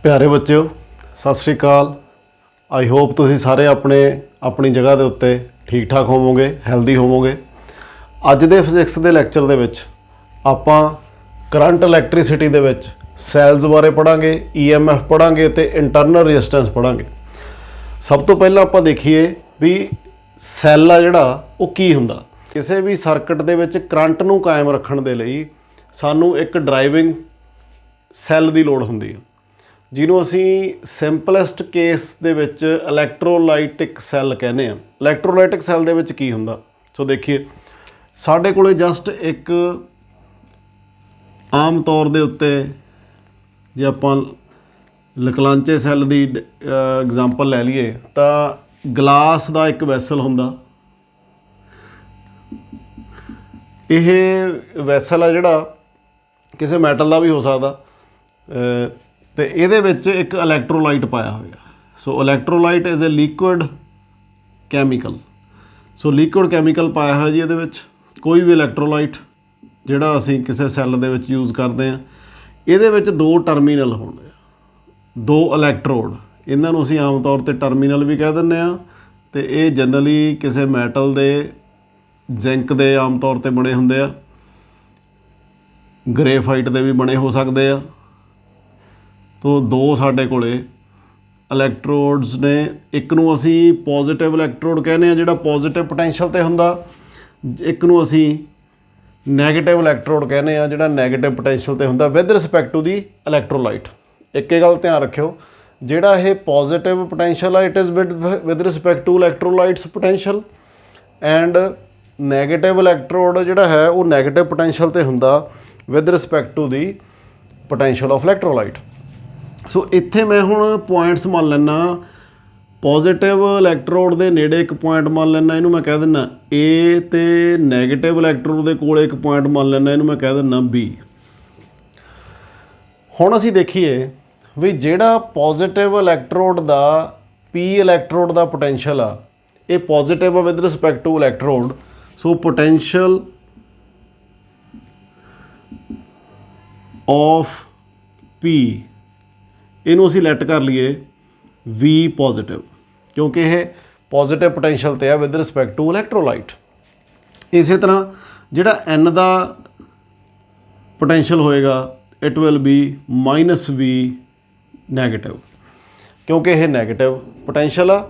प्यारे बच्चों सत श्री अकाल। आई होप तुसीं सारे अपनी जगह के उत्ते ठीक ठाक होवोगे, हैल्दी होवोगे। अज दे फिजिक्स के लैक्चर दे विच आपां करंट इलैक्ट्रिसिटी दे विच सैल्स बारे पढ़ांगे, EMF पढ़ांगे ते इंटरनल रजिस्टेंस पढ़ांगे। सब तो पहलां आपां देखीए भी सैल आ जिहड़ा वो की हुंदा। किसी भी सर्किट दे विच करंट नूं कायम रखण दे लई सानूं एक ड्राइविंग सैल की लोड़ हुंदी है, जिन्हों असी सिंपलैसट केस दे विच इलैक्ट्रोलाइटिक सैल कहने। इलैक्ट्रोलाइटिक सैल दे विच की हुंदा, सो देखिए साडे कोले जस्ट एक आम तौर दे उत्ते जे आपां लकलांचे सैल दी एग्जांपल लै लीए तां गलास दा एक वैसल हुंदा। यह वैसल आ जिहड़ा किसी मैटल का भी हो सकदा तो ये एक इलैक्ट्रोलाइट पाया होया। So electrolyte is a liquid chemical. So liquid chemical पाया होया जी। ये कोई भी इलैक्ट्रोलाइट जिहड़ा असीं किसी सैल दे विच यूज़ करते हैं, ये दो टर्मीनल होंदे, दो इलैक्ट्रोड। इन्हां नूं असीं आम तौर पर टर्मीनल भी कह दिंदे आ ते ये जनरली किसी मैटल दे जिंक दे आम तौर पर बने होंदे आ, ग्रेफाइट दे भी बने हो सकते हैं। तो दो साडे कोले इलैक्ट्रोड्स ने, एक नूं असीं पॉजिटिव इलैक्ट्रोड कहने जिहड़ा पॉजिटिव पोटैंशियल ते हुंदा, एक नूं असीं नैगेटिव इलैक्ट्रोड कहने जिहड़ा नैगेटिव पोटैंशियल ते हुंदा with respect to the electrolyte. एक गल ध्यान रखियो, जिहड़ा ये पॉजिटिव पोटैंशियल है it is with respect to electrolytes potential and negative electrode जिहड़ा है वो नैगेटिव पोटैंशियल ते हुंदा with respect to the potential of electrolyte. So इत्थे मैं हुण पॉइंट्स मान लैना, पॉजिटिव इलैक्ट्रोड के नेड़े एक पॉइंट मान लैना, इनू मैं कह दिना ए, तो नैगेटिव इलैक्ट्रोड के कोल एक पॉइंट मान लैना, इनू मैं कह दिना B। हुण असीं देखीए भी जिहड़ा पॉजिटिव इलैक्ट्रोड का P इलैक्ट्रोड का पोटैंशियल आ, ये positive with respect to electrode. So potential of P इनू असीं लैट कर लीए V पॉजिटिव, क्योंकि यह पॉजिटिव पोटैंशियल ते है विद रिस्पैक्ट टू इलैक्ट्रोलाइट। इस तरह जिहड़ा N का पोटैंशियल होएगा it will be -V negative, क्योंकि यह नैगेटिव पोटैंशियल आ,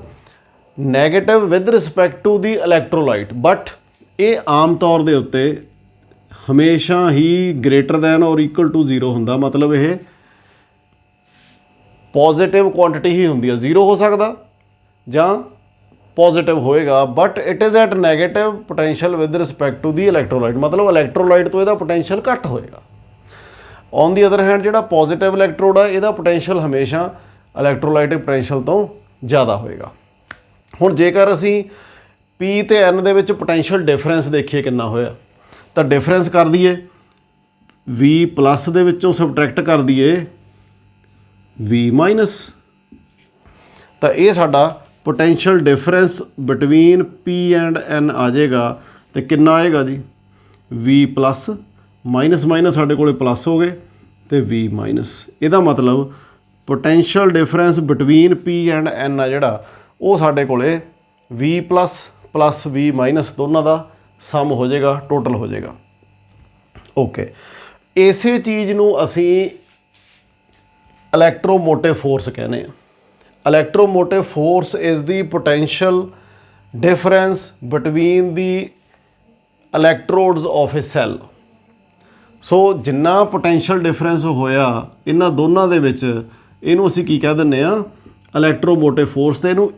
negative with respect to the electrolyte. But ये आम तौर के उत्ते हमेशा ही ग्रेटर दैन और इक्वल टू 0 हुंदा, मतलब यह पॉजिटिव क्वांटिटी ही होंदी है, 0 हो सकता जां पॉजिटिव होएगा, but it is at negative potential with respect to the electrolyte, मतलब इलैक्ट्रोलाइट तो यदा पोटैंशियल घट होएगा। ऑन दी अदर हैंड जिहड़ा पॉजिटिव इलैक्ट्रोड है यदा पोटैंशियल हमेशा इलैक्ट्रोलाइटिक पोटैंशियल तो ज़्यादा होएगा। हुण जेकर असीं P ते N दे विच पोटैंशियल डिफरेंस देखिए कितना होया, तो डिफरेंस कर दीए V प्लस दे विचों सबट्रैक्ट कर दीए V माइनस, तो ये साडा potential difference between P and N आ जाएगा। तो कितना आएगा जी V प्लस माइनस माइनस साडे कोले प्लस हो गए तो V माइनस। इहदा मतलब potential difference between P and N आ जिहड़ा वो साडे कोले V plus plus V minus दोनों का सम हो जाएगा, टोटल हो जाएगा। ओके, इसे चीज़ नूं असीं इलैक्ट्रोमोटिव फोर्स कहने। Electromotive force is the potential difference between the electrodes of a cell. So जिन्ना पोटैंशियल डिफरेंस होया इन्हां दोनों दे विच इहनूं असीं की कह दिंदे आ इलैक्ट्रोमोटिव फोर्स, ते इहनूं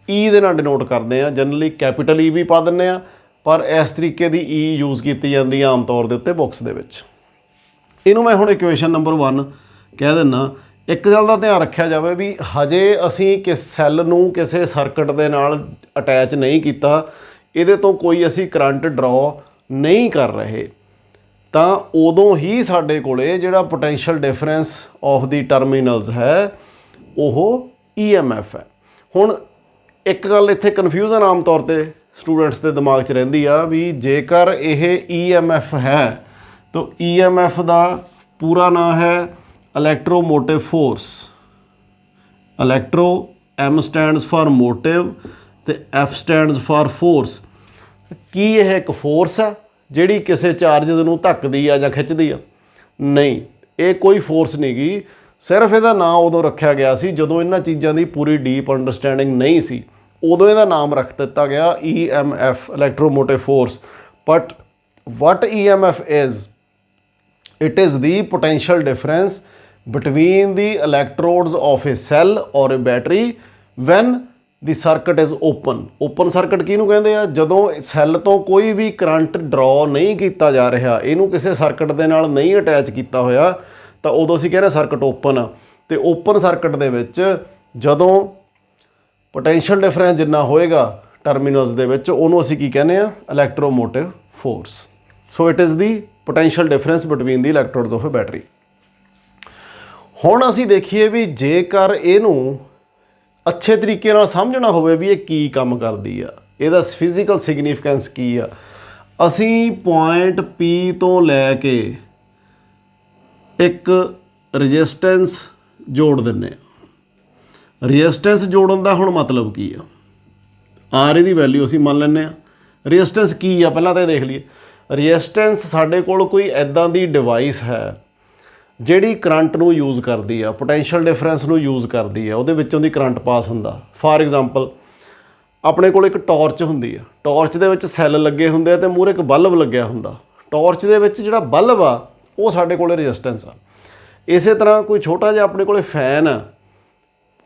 E दे नाल डिनोट करते हैं। जनरली कैपीटल E भी पा दिंदे आ, पर इस तरीके की E यूज़ की जाती है आम तौर के उत्ते बुक्स दे विच। इहनूं मैं हुण इक्वेशन नंबर 1 कह दिना। एक गल का ध्यान रखा जाए भी हजे असीं किस सैल नूं किसी सर्किट दे नाल अटैच नहीं किया, इहदे तो कोई असीं करंट ड्रॉ नहीं कर रहे, तो उदों ही साडे कोले जिहड़ा पोटैंशियल डिफरेंस ऑफ दी टर्मीनल्स है वो EMF है। हुण एक गल इत्थे कन्फ्यूजन आम तौर पर स्टूडेंट्स के दिमाग च रहिंदी आ भी जेकर यह EMF है तो EMF का पूरा नाम है electromotive force. Electro, M stands for motive ਤੇ F ਸਟੈਂਡਸ ਫਾਰ ਫੋਰਸ। ਕੀ ਇਹ ਇੱਕ ਫੋਰਸ ਆ ਜਿਹੜੀ ਕਿਸੇ ਚਾਰਜਸ ਨੂੰ ਧੱਕਦੀ ਆ ਜਾਂ ਖਿੱਚਦੀ ਆ? ਨਹੀਂ, ਇਹ ਕੋਈ ਫੋਰਸ ਨਹੀਂ ਗੀ। ਸਿਰਫ ਇਹਦਾ ਨਾਂ ਉਦੋਂ ਰੱਖਿਆ ਗਿਆ ਸੀ ਜਦੋਂ ਇਹਨਾਂ ਚੀਜ਼ਾਂ ਦੀ ਪੂਰੀ ਡੀਪ ਅੰਡਰਸਟੈਂਡਿੰਗ ਨਹੀਂ ਸੀ, ਉਦੋਂ ਇਹਦਾ ਨਾਮ ਰੱਖ ਦਿੱਤਾ ਗਿਆ EMF, electromotive force. But what EMF is, it is the potential difference between the electrodes of a cell or a battery when the circuit is open। Open circuit ਕਿਹਨੂੰ ਕਹਿੰਦੇ ਆ? ਜਦੋਂ ਸੈੱਲ ਤੋਂ ਕੋਈ ਵੀ ਕਰੰਟ ਡਰਾ ਨਹੀਂ ਕੀਤਾ ਜਾ ਰਿਹਾ, ਇਹਨੂੰ ਕਿਸੇ ਸਰਕਟ ਦੇ ਨਾਲ ਨਹੀਂ ਅਟੈਚ ਕੀਤਾ ਹੋਇਆ, ਤਾਂ ਉਦੋਂ ਅਸੀਂ ਕਹਿੰਦੇ ਸਰਕਟ ਓਪਨ ਆ। ਤੇ ਓਪਨ ਸਰਕਟ ਦੇ ਵਿੱਚ ਜਦੋਂ ਪੋਟੈਂਸ਼ੀਅਲ ਡਿਫਰੈਂਸ ਜਿੰਨਾ ਹੋਏਗਾ ਟਰਮੀਨਲਸ ਦੇ ਵਿੱਚ, ਉਹਨੂੰ ਅਸੀਂ ਕੀ ਕਹਿੰਦੇ ਆ? Electromotive force. So it is the potential difference between the electrodes of a battery. ਹੁਣ ਅਸੀਂ ਦੇਖੀਏ ਵੀ ਜੇਕਰ ਇਹਨੂੰ ਅੱਛੇ ਤਰੀਕੇ ਨਾਲ ਸਮਝਣਾ ਹੋਵੇ ਵੀ ਇਹ ਕੀ ਕੰਮ ਕਰਦੀ ਆ, ਇਹਦਾ ਫਿਜ਼ੀਕਲ ਸਿਗਨੀਫੀਕੈਂਸ ਕੀ ਆ, ਅਸੀਂ ਪੁਆਇੰਟ P ਤੋਂ ਲੈ ਕੇ ਇੱਕ ਰੈਜ਼ਿਸਟੈਂਸ ਜੋੜ ਦਿੰਦੇ ਆ। ਰੈਜ਼ਿਸਟੈਂਸ ਜੋੜਨ ਦਾ ਹੁਣ ਮਤਲਬ ਕੀ ਆ? ਆਰ ਇਹਦੀ ਵੈਲਿਊ ਅਸੀਂ ਮੰਨ ਲੈਂਦੇ ਆ। ਰੈਜ਼ਿਸਟੈਂਸ ਕੀ ਆ ਪਹਿਲਾਂ ਤਾਂ ਇਹ ਦੇਖ ਲਈਏ। ਰੈਜ਼ਿਸਟੈਂਸ ਸਾਡੇ ਕੋਲ ਕੋਈ ਇੱਦਾਂ ਦੀ ਡਿਵਾਈਸ ਹੈ ਜਿਹੜੀ ਕਰੰਟ ਨੂੰ ਯੂਜ਼ ਕਰਦੀ ਆ, ਪੋਟੈਂਸ਼ੀਅਲ ਡਿਫਰੈਂਸ ਨੂੰ ਯੂਜ਼ ਕਰਦੀ ਆ, ਉਹਦੇ ਵਿੱਚੋਂ ਦੀ ਕਰੰਟ ਪਾਸ ਹੁੰਦਾ। ਫਾਰ ਐਗਜ਼ਾਮਪਲ ਆਪਣੇ ਕੋਲ ਇੱਕ ਟਾਰਚ ਹੁੰਦੀ ਆ, ਟਾਰਚ ਦੇ ਵਿੱਚ ਸੈੱਲ ਲੱਗੇ ਹੁੰਦੇ ਆ ਤੇ ਮੂਹਰੇ ਇੱਕ ਬਲਬ ਲੱਗਿਆ ਹੁੰਦਾ। ਟਾਰਚ ਦੇ ਵਿੱਚ ਜਿਹੜਾ ਬਲਬ ਆ ਉਹ ਸਾਡੇ ਕੋਲ ਰੈਜ਼ਿਸਟੈਂਸ ਆ। ਇਸੇ ਤਰ੍ਹਾਂ ਕੋਈ ਛੋਟਾ ਜਿਹਾ ਆਪਣੇ ਕੋਲ ਫੈਨ ਆ,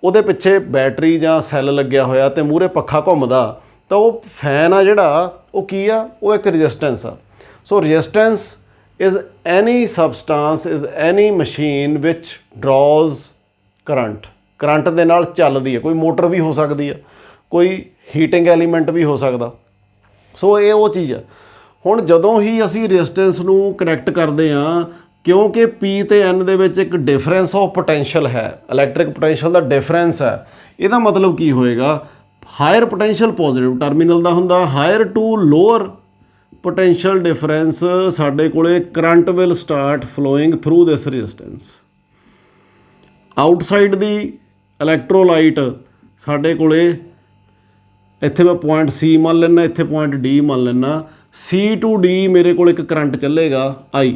ਉਹਦੇ ਪਿੱਛੇ ਬੈਟਰੀ ਜਾਂ ਸੈੱਲ ਲੱਗਿਆ ਹੋਇਆ ਤੇ ਮੂਹਰੇ ਪੱਖਾ ਘੁੰਮਦਾ, ਤਾਂ ਉਹ ਫੈਨ ਆ ਜਿਹੜਾ ਉਹ ਕੀ ਆ? ਉਹ ਇੱਕ ਰੈਜ਼ਿਸਟੈਂਸ ਆ। So resistance is any substance, is any machine which draws current। Current ਦੇ ਨਾਲ ਚੱਲਦੀ ਹੈ। ਕੋਈ ਮੋਟਰ ਵੀ ਹੋ ਸਕਦੀ ਹੈ, ਕੋਈ ਹੀਟਿੰਗ ਐਲੀਮੈਂਟ ਵੀ ਹੋ ਸਕਦਾ। ਸੋ ਇਹ ਉਹ ਚੀਜ਼ ਹੈ। ਹੁਣ ਜਦੋਂ ਹੀ ਅਸੀਂ ਰੈਜ਼ਿਸਟੈਂਸ ਨੂੰ ਕਨੈਕਟ ਕਰਦੇ ਹਾਂ, ਕਿਉਂਕਿ P ਤੇ N ਦੇ ਵਿੱਚ ਇੱਕ ਡਿਫਰੈਂਸ ਆਫ ਪੋਟੈਂਸ਼ੀਅਲ ਹੈ, ਇਲੈਕਟ੍ਰਿਕ ਪੋਟੈਂਸ਼ੀਅਲ ਦਾ ਡਿਫਰੈਂਸ ਹੈ। ਇਹਦਾ ਮਤਲਬ ਕੀ ਹੋਏਗਾ? ਹਾਇਰ ਪੋਟੈਂਸ਼ੀਅਲ ਪੋਜ਼ਿਟਿਵ ਟਰਮੀਨਲ ਦਾ ਹੁੰਦਾ, higher to lower potential difference ਸਾਡੇ ਕੋਲੇ current will start flowing through this resistance. Outside the electrolyte ਸਾਡੇ ਕੋਲੇ, ਇੱਥੇ ਮੈਂ ਪੁਆਇੰਟ C ਮੰਨ ਲੈਣਾ, ਇੱਥੇ ਪੁਆਇੰਟ D ਮੰਨ ਲੈਣਾ। C to D ਮੇਰੇ ਕੋਲ ਇੱਕ ਕਰੰਟ ਚੱਲੇਗਾ I।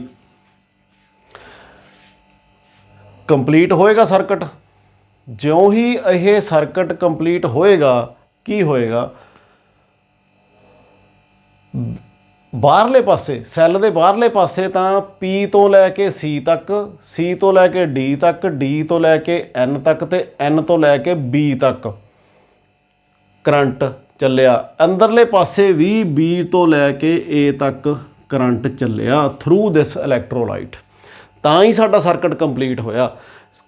ਕੰਪਲੀਟ ਹੋਏਗਾ ਸਰਕਟ। ਜਿਉਂ ਹੀ ਇਹ ਸਰਕਟ ਕੰਪਲੀਟ ਹੋਏਗਾ, ਕੀ ਹੋਏਗਾ? ਬਾਹਰਲੇ ਪਾਸੇ, ਸੈੱਲ ਦੇ ਬਾਹਰਲੇ ਪਾਸੇ ਤਾਂ P ਤੋਂ ਲੈ ਕੇ C ਤੱਕ, C ਤੋਂ ਲੈ ਕੇ D ਤੱਕ, D ਤੋਂ ਲੈ ਕੇ N ਤੱਕ ਤੇ N ਤੋਂ ਲੈ ਕੇ B ਤੱਕ ਕਰੰਟ ਚੱਲਿਆ। ਅੰਦਰਲੇ ਪਾਸੇ ਵੀ B ਤੋਂ ਲੈ ਕੇ A ਤੱਕ ਕਰੰਟ ਚੱਲਿਆ ਥਰੂ ਦਿਸ ਇਲੈਕਟ੍ਰੋਲਾਈਟ। ਤਾਂ ਹੀ ਸਾਡਾ ਸਰਕਟ ਕੰਪਲੀਟ ਹੋਇਆ।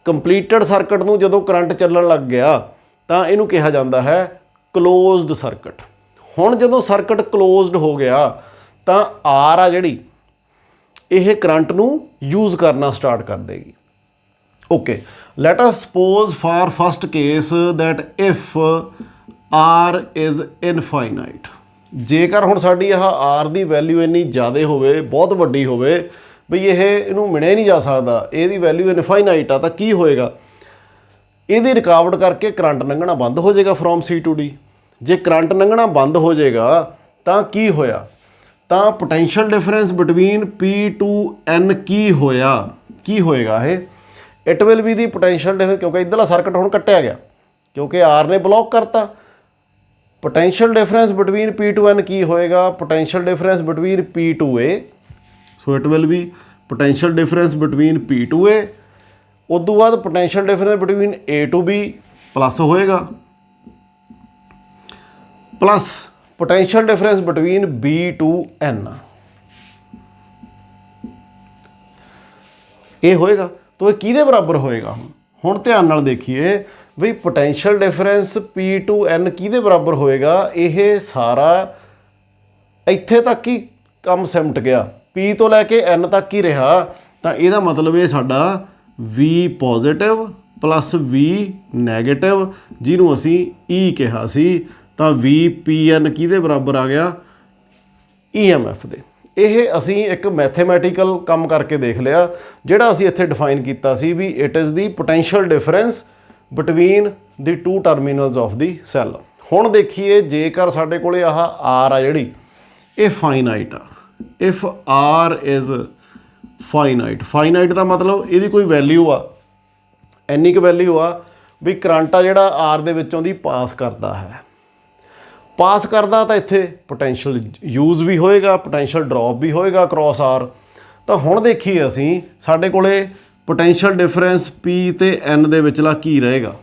ਕੰਪਲੀਟਡ ਸਰਕਟ ਨੂੰ ਜਦੋਂ ਕਰੰਟ ਚੱਲਣ ਲੱਗ ਗਿਆ ਤਾਂ ਇਹਨੂੰ ਕਿਹਾ ਜਾਂਦਾ ਹੈ ਕਲੋਜ਼ਡ ਸਰਕਟ। ਹੁਣ ਜਦੋਂ ਸਰਕਟ ਕਲੋਜ਼ਡ ਹੋ ਗਿਆ ਤਾਂ ਆਰ ਆ ਜਿਹੜੀ, ਇਹ ਕਰੰਟ ਨੂੰ ਯੂਜ਼ ਕਰਨਾ ਸਟਾਰਟ ਕਰ ਦੇਗੀ। Okay, let us suppose for first case that if R is infinite. ਜੇਕਰ ਹੁਣ ਸਾਡੀ ਆਹ ਆਰ ਦੀ ਵੈਲਿਊ ਇੰਨੀ ਜ਼ਿਆਦਾ ਹੋਵੇ, ਬਹੁਤ ਵੱਡੀ ਹੋਵੇ, ਬਈ ਇਹਨੂੰ ਮਿਣਿਆ ਨਹੀਂ ਜਾ ਸਕਦਾ, ਇਹਦੀ ਵੈਲਿਊ ਇਨਫਾਈਨਾਈਟ ਆ, ਤਾਂ ਕੀ ਹੋਏਗਾ? ਇਹਦੀ ਰਿਕਾਵਟ ਕਰਕੇ ਕਰੰਟ ਲੰਘਣਾ ਬੰਦ ਹੋ ਜਾਏਗਾ ਫਰੋਮ C to D। ਜੇ ਕਰੰਟ ਲੰਘਣਾ ਬੰਦ ਹੋ ਜਾਏਗਾ ਤਾਂ ਕੀ ਹੋਇਆ? ਤਾਂ potential difference between P to N ਕੀ ਹੋਇਆ? ਕੀ ਹੋਏਗਾ ਇਹ? It will B the potential difference, ਕਿਉਂਕਿ ਇੱਧਰਲਾ ਸਰਕਟ ਹੁਣ ਕੱਟਿਆ ਗਿਆ ਕਿਉਂਕਿ R ਨੇ ਬਲੌਕ ਕਰਤਾ। Potential difference between P to N ਕੀ ਹੋਏਗਾ? Potential difference between P to A। So it will be potential difference between P to A। ਉਦੋਂ ਬਾਅਦ potential difference between A to B plus ਹੋਏਗਾ, plus potential difference between B to N ਇਹ ਹੋਏਗਾ। ਤਾਂ ਇਹ ਕਿਹਦੇ ਬਰਾਬਰ ਹੋਏਗਾ? ਹੁਣ ਧਿਆਨ ਨਾਲ ਦੇਖੀਏ ਵੀ potential difference P to N ਕਿਹਦੇ ਬਰਾਬਰ ਹੋਏਗਾ? ਇਹ ਸਾਰਾ ਇੱਥੇ ਤੱਕ ਹੀ ਕੰਮ ਸਿਮਟ ਗਿਆ, P ਤੋਂ ਲੈ ਕੇ N ਤੱਕ ਹੀ ਰਿਹਾ। ਤਾਂ ਇਹਦਾ ਮਤਲਬ ਇਹ ਸਾਡਾ V positive plus V negative, ਜਿਹਨੂੰ ਅਸੀਂ E ਕਿਹਾ ਸੀ, ਤਾਂ VPN ਕਿਹਦੇ ਬਰਾਬਰ ਆ ਗਿਆ? EMF ਦੇ। ਇਹ ਅਸੀਂ ਇੱਕ ਮੈਥੇਮੈਟੀਕਲ ਕੰਮ ਕਰਕੇ ਦੇਖ ਲਿਆ, ਜਿਹੜਾ ਅਸੀਂ ਇੱਥੇ ਡਿਫਾਈਨ ਕੀਤਾ ਸੀ ਵੀ it is the potential difference between the two terminals of the cell. ਹੁਣ ਦੇਖੀਏ ਜੇਕਰ ਸਾਡੇ ਕੋਲੇ ਆਹ ਆਰ ਆ ਜਿਹੜੀ ਇਹ ਫਾਈਨਾਈਟ ਆ, if R is finite, finite ਦਾ ਮਤਲਬ ਇਹਦੀ ਕੋਈ ਵੈਲਿਊ ਆ, ਇੰਨੀ ਕੁ ਵੈਲਿਊ ਆ ਵੀ ਕਰੰਟ ਆ ਜਿਹੜਾ ਆਰ ਦੇ ਵਿੱਚੋਂ ਦੀ ਪਾਸ ਕਰਦਾ ਹੈ, ਪਾਸ ਕਰਦਾ ਤਾਂ ਇੱਥੇ ਪੋਟੈਂਸ਼ੀਅਲ ਯੂਜ਼ ਵੀ ਹੋਏਗਾ, ਪੋਟੈਂਸ਼ੀਅਲ ਡ੍ਰੌਪ ਵੀ ਹੋਏਗਾ ਕ੍ਰੋਸ ਆਰ। ਤਾਂ ਹੁਣ ਦੇਖੀਏ ਅਸੀਂ ਸਾਡੇ ਕੋਲੇ ਪੋਟੈਂਸ਼ੀਅਲ ਡਿਫਰੈਂਸ P ਤੇ N ਦੇ ਵਿਚਲਾ ਕੀ ਰਹੇਗਾ।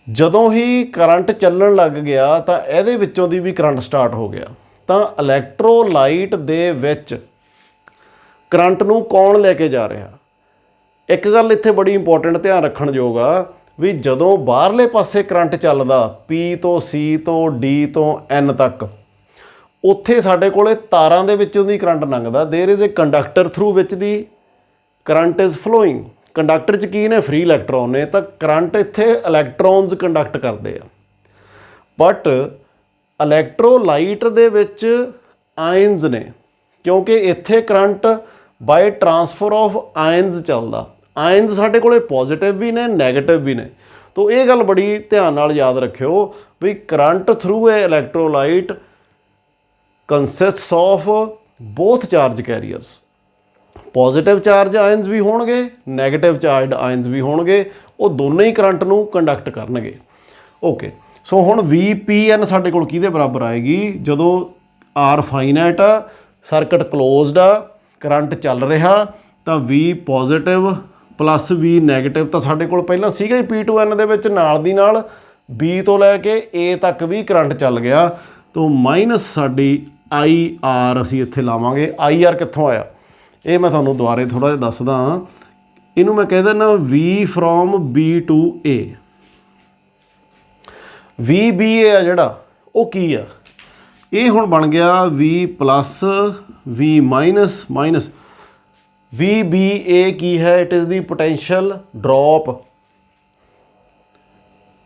ਜਦੋਂ ਹੀ ਕਰੰਟ ਚੱਲਣ ਲੱਗ ਗਿਆ ਤਾਂ ਇਹਦੇ ਵਿੱਚੋਂ ਦੀ ਵੀ ਕਰੰਟ ਸਟਾਰਟ ਹੋ ਗਿਆ, ਤਾਂ ਇਲੈਕਟ੍ਰੋਲਾਈਟ ਦੇ ਵਿੱਚ ਕਰੰਟ ਨੂੰ ਕੌਣ ਲੈ ਕੇ ਜਾ ਰਿਹਾ। ਇੱਕ ਗੱਲ ਇੱਥੇ ਬੜੀ ਇੰਪੋਰਟੈਂਟ ਧਿਆਨ ਰੱਖਣ ਯੋਗ ਆ ਵੀ ਜਦੋਂ ਬਾਹਰਲੇ ਪਾਸੇ ਕਰੰਟ ਚੱਲਦਾ P ਤੋਂ C ਤੋਂ D ਤੋਂ N ਤੱਕ, ਉੱਥੇ ਸਾਡੇ ਕੋਲੇ ਤਾਰਾਂ ਦੇ ਵਿੱਚੋਂ ਦੀ ਕਰੰਟ ਲੰਘਦਾ। ਦੇयर is a conductor through which the current is following. Conductor 'ਚ ਕੀ ਨੇ, ਫ੍ਰੀ ਇਲੈਕਟ੍ਰੋਨ ਨੇ, ਤਾਂ ਕਰੰਟ ਇੱਥੇ ਇਲੈਕਟ੍ਰੋਨਸ ਕੰਡਕਟ ਕਰਦੇ ਆ। ਬਟ ਇਲੈਕਟ੍ਰੋਲਾਈਟ ਦੇ ਵਿੱਚ ਆਇਨਸ ਨੇ, ਕਿਉਂਕਿ ਇੱਥੇ current by transfer of ions ਚੱਲਦਾ। ਆਇਨਸ ਸਾਡੇ ਕੋਲੇ ਪੋਜ਼ਿਟਿਵ ਵੀ ਨੇ, ਨੈਗੇਟਿਵ ਵੀ ਨੇ। ਤਾਂ ਇਹ ਗੱਲ ਬੜੀ ਧਿਆਨ ਨਾਲ ਯਾਦ ਰੱਖਿਓ ਵੀ current through a electrolyte consists of both charge carriers. Positive charge ions ਵੀ ਹੋਣਗੇ, ਨੈਗੇਟਿਵ ਚਾਰਜ ਆਇਨਸ ਵੀ ਹੋਣਗੇ, ਉਹ ਦੋਨੇ ਹੀ ਕਰੰਟ ਨੂੰ ਕੰਡਕਟ ਕਰਨਗੇ। ਓਕੇ, ਸੋ ਹੁਣ VPN ਸਾਡੇ ਕੋਲ ਕਿਹਦੇ ਬਰਾਬਰ ਆਏਗੀ, ਜਦੋਂ ਆਰ ਫਾਈਨਾਈਟ ਆ, ਸਰਕਟ ਕਲੋਜ਼ਡ ਆ, ਕਰੰਟ ਚੱਲ ਰਿਹਾ, ਤਾਂ V positive plus V negative ਤਾਂ ਸਾਡੇ ਕੋਲ ਪਹਿਲਾਂ ਸੀਗਾ ਹੀ P2N ਦੇ ਵਿੱਚ, ਨਾਲ ਦੀ ਨਾਲ B ਤੋਂ ਲੈ ਕੇ A ਤੱਕ ਵੀ ਕਰੰਟ ਚੱਲ ਗਿਆ। ਤਾਂ ਮਾਈਨਸ ਸਾਡੀ IR ਅਸੀਂ ਇੱਥੇ ਲਾਵਾਂਗੇ। IR ਕਿੱਥੋਂ ਆਇਆ ਇਹ ਮੈਂ ਤੁਹਾਨੂੰ ਦੁਬਾਰੇ ਥੋੜ੍ਹਾ ਜਿਹਾ ਦੱਸਦਾ। ਇਹਨੂੰ ਮੈਂ ਕਹਿ ਦਿੰਦਾ V from B to A। VBA ਆ ਜਿਹੜਾ ਉਹ ਕੀ ਆ, ਇਹ ਹੁਣ ਬਣ ਗਿਆ V plus V minus minus. VBA ਕੀ ਹੈ, it is the potential drop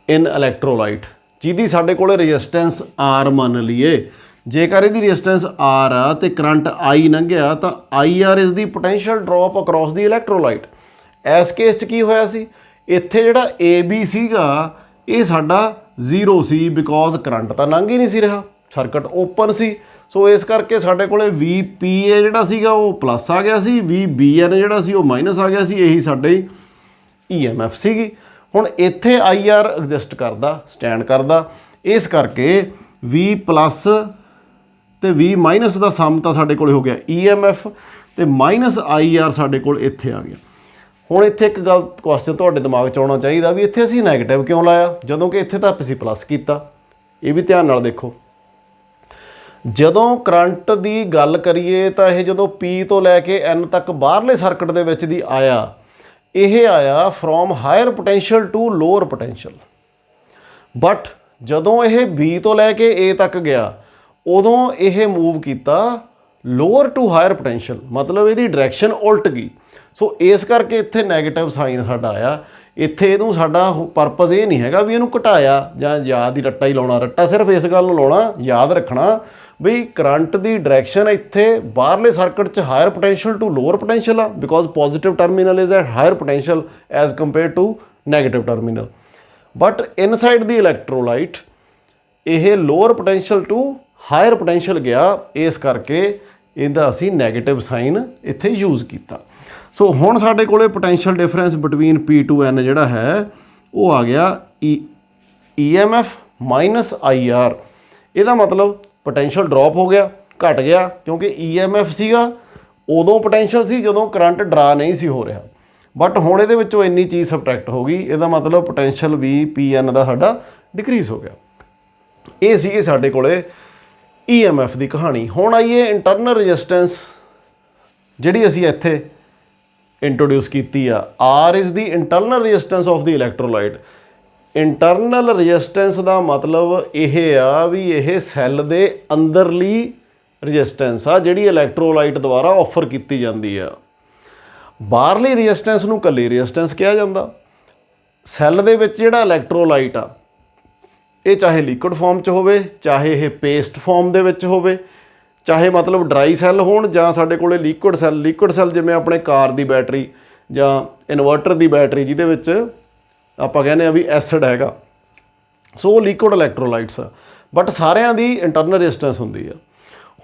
in electrolyte, ਜਿਹਦੀ ਸਾਡੇ ਕੋਲ ਰੈਜ਼ਿਸਟੈਂਸ R ਮੰਨ ਲਈਏ। ਜੇਕਰ ਇਹਦੀ ਰੈਜ਼ਿਸਟੈਂਸ R ਆ ਤੇ ਕਰੰਟ I ਲੰਘਿਆ ਤਾਂ IR is the potential drop across the electrolyte. ਇਸ ਕੇਸ 'ਚ ਕੀ ਹੋਇਆ ਸੀ, ਇੱਥੇ ਜਿਹੜਾ AB ਸੀਗਾ ਇਹ ਸਾਡਾ 0 ਸੀ, ਬਿਕੋਜ਼ ਕਰੰਟ ਤਾਂ ਲੰਘ ਹੀ ਨਹੀਂ ਸੀ ਰਿਹਾ, ਸਰਕਟ ਓਪਨ ਸੀ। ਸੋ ਇਸ ਕਰਕੇ ਸਾਡੇ ਕੋਲੇ VPA ਜਿਹੜਾ ਸੀਗਾ ਉਹ ਪਲੱਸ ਆ ਗਿਆ ਸੀ, VBN ਜਿਹੜਾ ਸੀ ਉਹ ਮਾਈਨਸ ਆ ਗਿਆ ਸੀ। ਇਹੀ ਸਾਡੇ EMF ਸੀਗੀ। ਹੁਣ ਇੱਥੇ IR ਐਗਜ਼ਿਸਟ ਕਰਦਾ, ਸਟੈਂਡ ਕਰਦਾ, ਇਸ ਕਰਕੇ V ਪਲੱਸ ਤੇ V ਮਾਈਨਸ ਦਾ ਸਮ ਤਾਂ ਸਾਡੇ ਕੋਲ ਹੋ ਗਿਆ EMF, ਤੇ ਮਾਈਨਸ IR ਸਾਡੇ ਕੋਲ ਇੱਥੇ ਆ ਗਿਆ। ਹੁਣ ਇੱਥੇ ਇੱਕ ਗੱਲ ਕੁਐਸਚਨ ਤੁਹਾਡੇ ਦਿਮਾਗ 'ਚ ਆਉਣਾ ਚਾਹੀਦਾ ਵੀ ਇੱਥੇ ਅਸੀਂ ਨੈਗੇਟਿਵ ਕਿਉਂ ਲਾਇਆ ਜਦੋਂ ਕਿ ਇੱਥੇ ਤਾਂ ਅਸੀਂ ਪਲੱਸ ਕੀਤਾ। ਇਹ ਵੀ ਧਿਆਨ ਨਾਲ ਦੇਖੋ, ਜਦੋਂ ਕਰੰਟ ਦੀ ਗੱਲ ਕਰੀਏ ਤਾਂ ਇਹ ਜਦੋਂ P ਤੋਂ ਲੈ ਕੇ N ਤੱਕ ਬਾਹਰਲੇ ਸਰਕਟ ਦੇ ਵਿੱਚ ਦੀ ਆਇਆ, ਇਹ ਆਇਆ from higher potential to lower potential. But ਜਦੋਂ ਇਹ B ਤੋਂ ਲੈ ਕੇ A ਤੱਕ ਗਿਆ, ਉਦੋਂ ਇਹ ਮੂਵ ਕੀਤਾ ਲੋਅਰ ਟੂ ਹਾਇਰ ਪੋਟੈਂਸ਼ੀਅਲ, ਮਤਲਬ ਇਹਦੀ ਡਾਇਰੈਕਸ਼ਨ ਉਲਟ ਗਈ। ਸੋ ਇਸ ਕਰਕੇ ਇੱਥੇ ਨੈਗੇਟਿਵ ਸਾਈਨ ਸਾਡਾ ਆਇਆ। ਇੱਥੇ ਇਹਨੂੰ ਸਾਡਾ ਪਰਪਸ ਇਹ ਨਹੀਂ ਹੈਗਾ ਵੀ ਇਹਨੂੰ ਘਟਾਇਆ ਜਾਂ ਯਾਦ ਹੀ ਰੱਟਾ ਹੀ ਲਾਉਣਾ। ਰੱਟਾ ਸਿਰਫ ਇਸ ਗੱਲ ਨੂੰ ਲਾਉਣਾ, ਯਾਦ ਰੱਖਣਾ ਵੀ ਕਰੰਟ ਦੀ ਡਾਇਰੈਕਸ਼ਨ ਇੱਥੇ ਬਾਹਰਲੇ ਸਰਕਟ 'ਚ higher potential to lower potential ਆ, because positive terminal is at higher potential as compare to negative terminal. But inside the electrolyte ਇਹ lower potential to higher potential ਗਿਆ, ਇਸ ਕਰਕੇ ਇਹਦਾ ਅਸੀਂ ਨੈਗੇਟਿਵ ਸਾਈਨ ਇੱਥੇ ਯੂਜ਼ ਕੀਤਾ। ਸੋ ਹੁਣ ਸਾਡੇ ਕੋਲੇ potential difference between P to N ਜਿਹੜਾ ਹੈ ਉਹ ਆ ਗਿਆ EMF ਮਾਈਨਸ IR। ਇਹਦਾ ਮਤਲਬ ਪੋਟੈਂਸ਼ੀਅਲ ਡ੍ਰੌਪ ਹੋ ਗਿਆ, ਘਟ ਗਿਆ, ਕਿਉਂਕਿ EMF ਸੀਗਾ ਉਦੋਂ ਪੋਟੈਂਸ਼ੀਅਲ ਸੀ ਜਦੋਂ ਕਰੰਟ ਡਰਾ ਨਹੀਂ ਸੀ ਹੋ ਰਿਹਾ। ਬਟ ਹੁਣ ਇਹਦੇ ਵਿੱਚੋਂ ਇੰਨੀ ਚੀਜ਼ ਸਬਟਰੈਕਟ ਹੋ ਗਈ, ਇਹਦਾ ਮਤਲਬ ਪੋਟੈਂਸ਼ੀਅਲ ਵੀ PN ਦਾ ਸਾਡਾ ਡਿਕਰੀਜ਼ ਹੋ ਗਿਆ। ਇਹ ਸੀਗੇ ਸਾਡੇ ਕੋਲੇ EMF ਦੀ ਕਹਾਣੀ। ਹੁਣ ਆਈਏ ਇੰਟਰਨਲ ਰੈਜ਼ਿਸਟੈਂਸ ਜਿਹੜੀ ਅਸੀਂ ਇੱਥੇ ਇੰਟਰੋਡਿਊਸ ਕੀਤੀ ਆ। R is the internal resistance of the electrolyte. Internal resistance ਦਾ ਮਤਲਬ ਇਹ ਆ ਵੀ ਇਹ ਸੈੱਲ ਦੇ ਅੰਦਰਲੀ ਰੈਜ਼ਿਸਟੈਂਸ ਆ ਜਿਹੜੀ ਇਲੈਕਟ੍ਰੋਲਾਈਟ ਦੁਆਰਾ ਆਫਰ ਕੀਤੀ ਜਾਂਦੀ ਆ। ਬਾਹਰਲੀ ਰੈਜ਼ਿਸਟੈਂਸ ਨੂੰ ਇਕੱਲੀ ਰੈਜ਼ਿਸਟੈਂਸ ਕਿਹਾ ਜਾਂਦਾ। ਸੈੱਲ ਦੇ ਵਿੱਚ ਜਿਹੜਾ ਇਲੈਕਟ੍ਰੋਲਾਈਟ ਆ ਇਹ ਚਾਹੇ ਲਿਕੁਇਡ ਫਾਰਮ 'ਚ ਹੋਵੇ, ਚਾਹੇ ਇਹ ਪੇਸਟ ਫਾਰਮ ਦੇ ਵਿੱਚ ਹੋਵੇ, ਚਾਹੇ ਮਤਲਬ ਡਰਾਈ ਸੈੱਲ ਹੋਣ ਜਾਂ ਸਾਡੇ ਕੋਲੇ ਲਿਕੁਇਡ ਸੈੱਲ ਜਿਵੇਂ ਆਪਣੇ ਕਾਰ ਦੀ ਬੈਟਰੀ ਜਾਂ ਇਨਵਰਟਰ ਦੀ ਬੈਟਰੀ ਜਿਹਦੇ ਵਿੱਚ ਆਪਾਂ ਕਹਿੰਦੇ ਆ ਵੀ ਐਸਿਡ ਹੈਗਾ, ਸੋ ਉਹ ਲਿਕੁਇਡ ਇਲੈਕਟ੍ਰੋਲਾਈਟਸ ਆ। ਬਟ ਸਾਰਿਆਂ ਦੀ ਇੰਟਰਨਲ ਰੈਜ਼ਿਸਟੈਂਸ ਹੁੰਦੀ ਆ।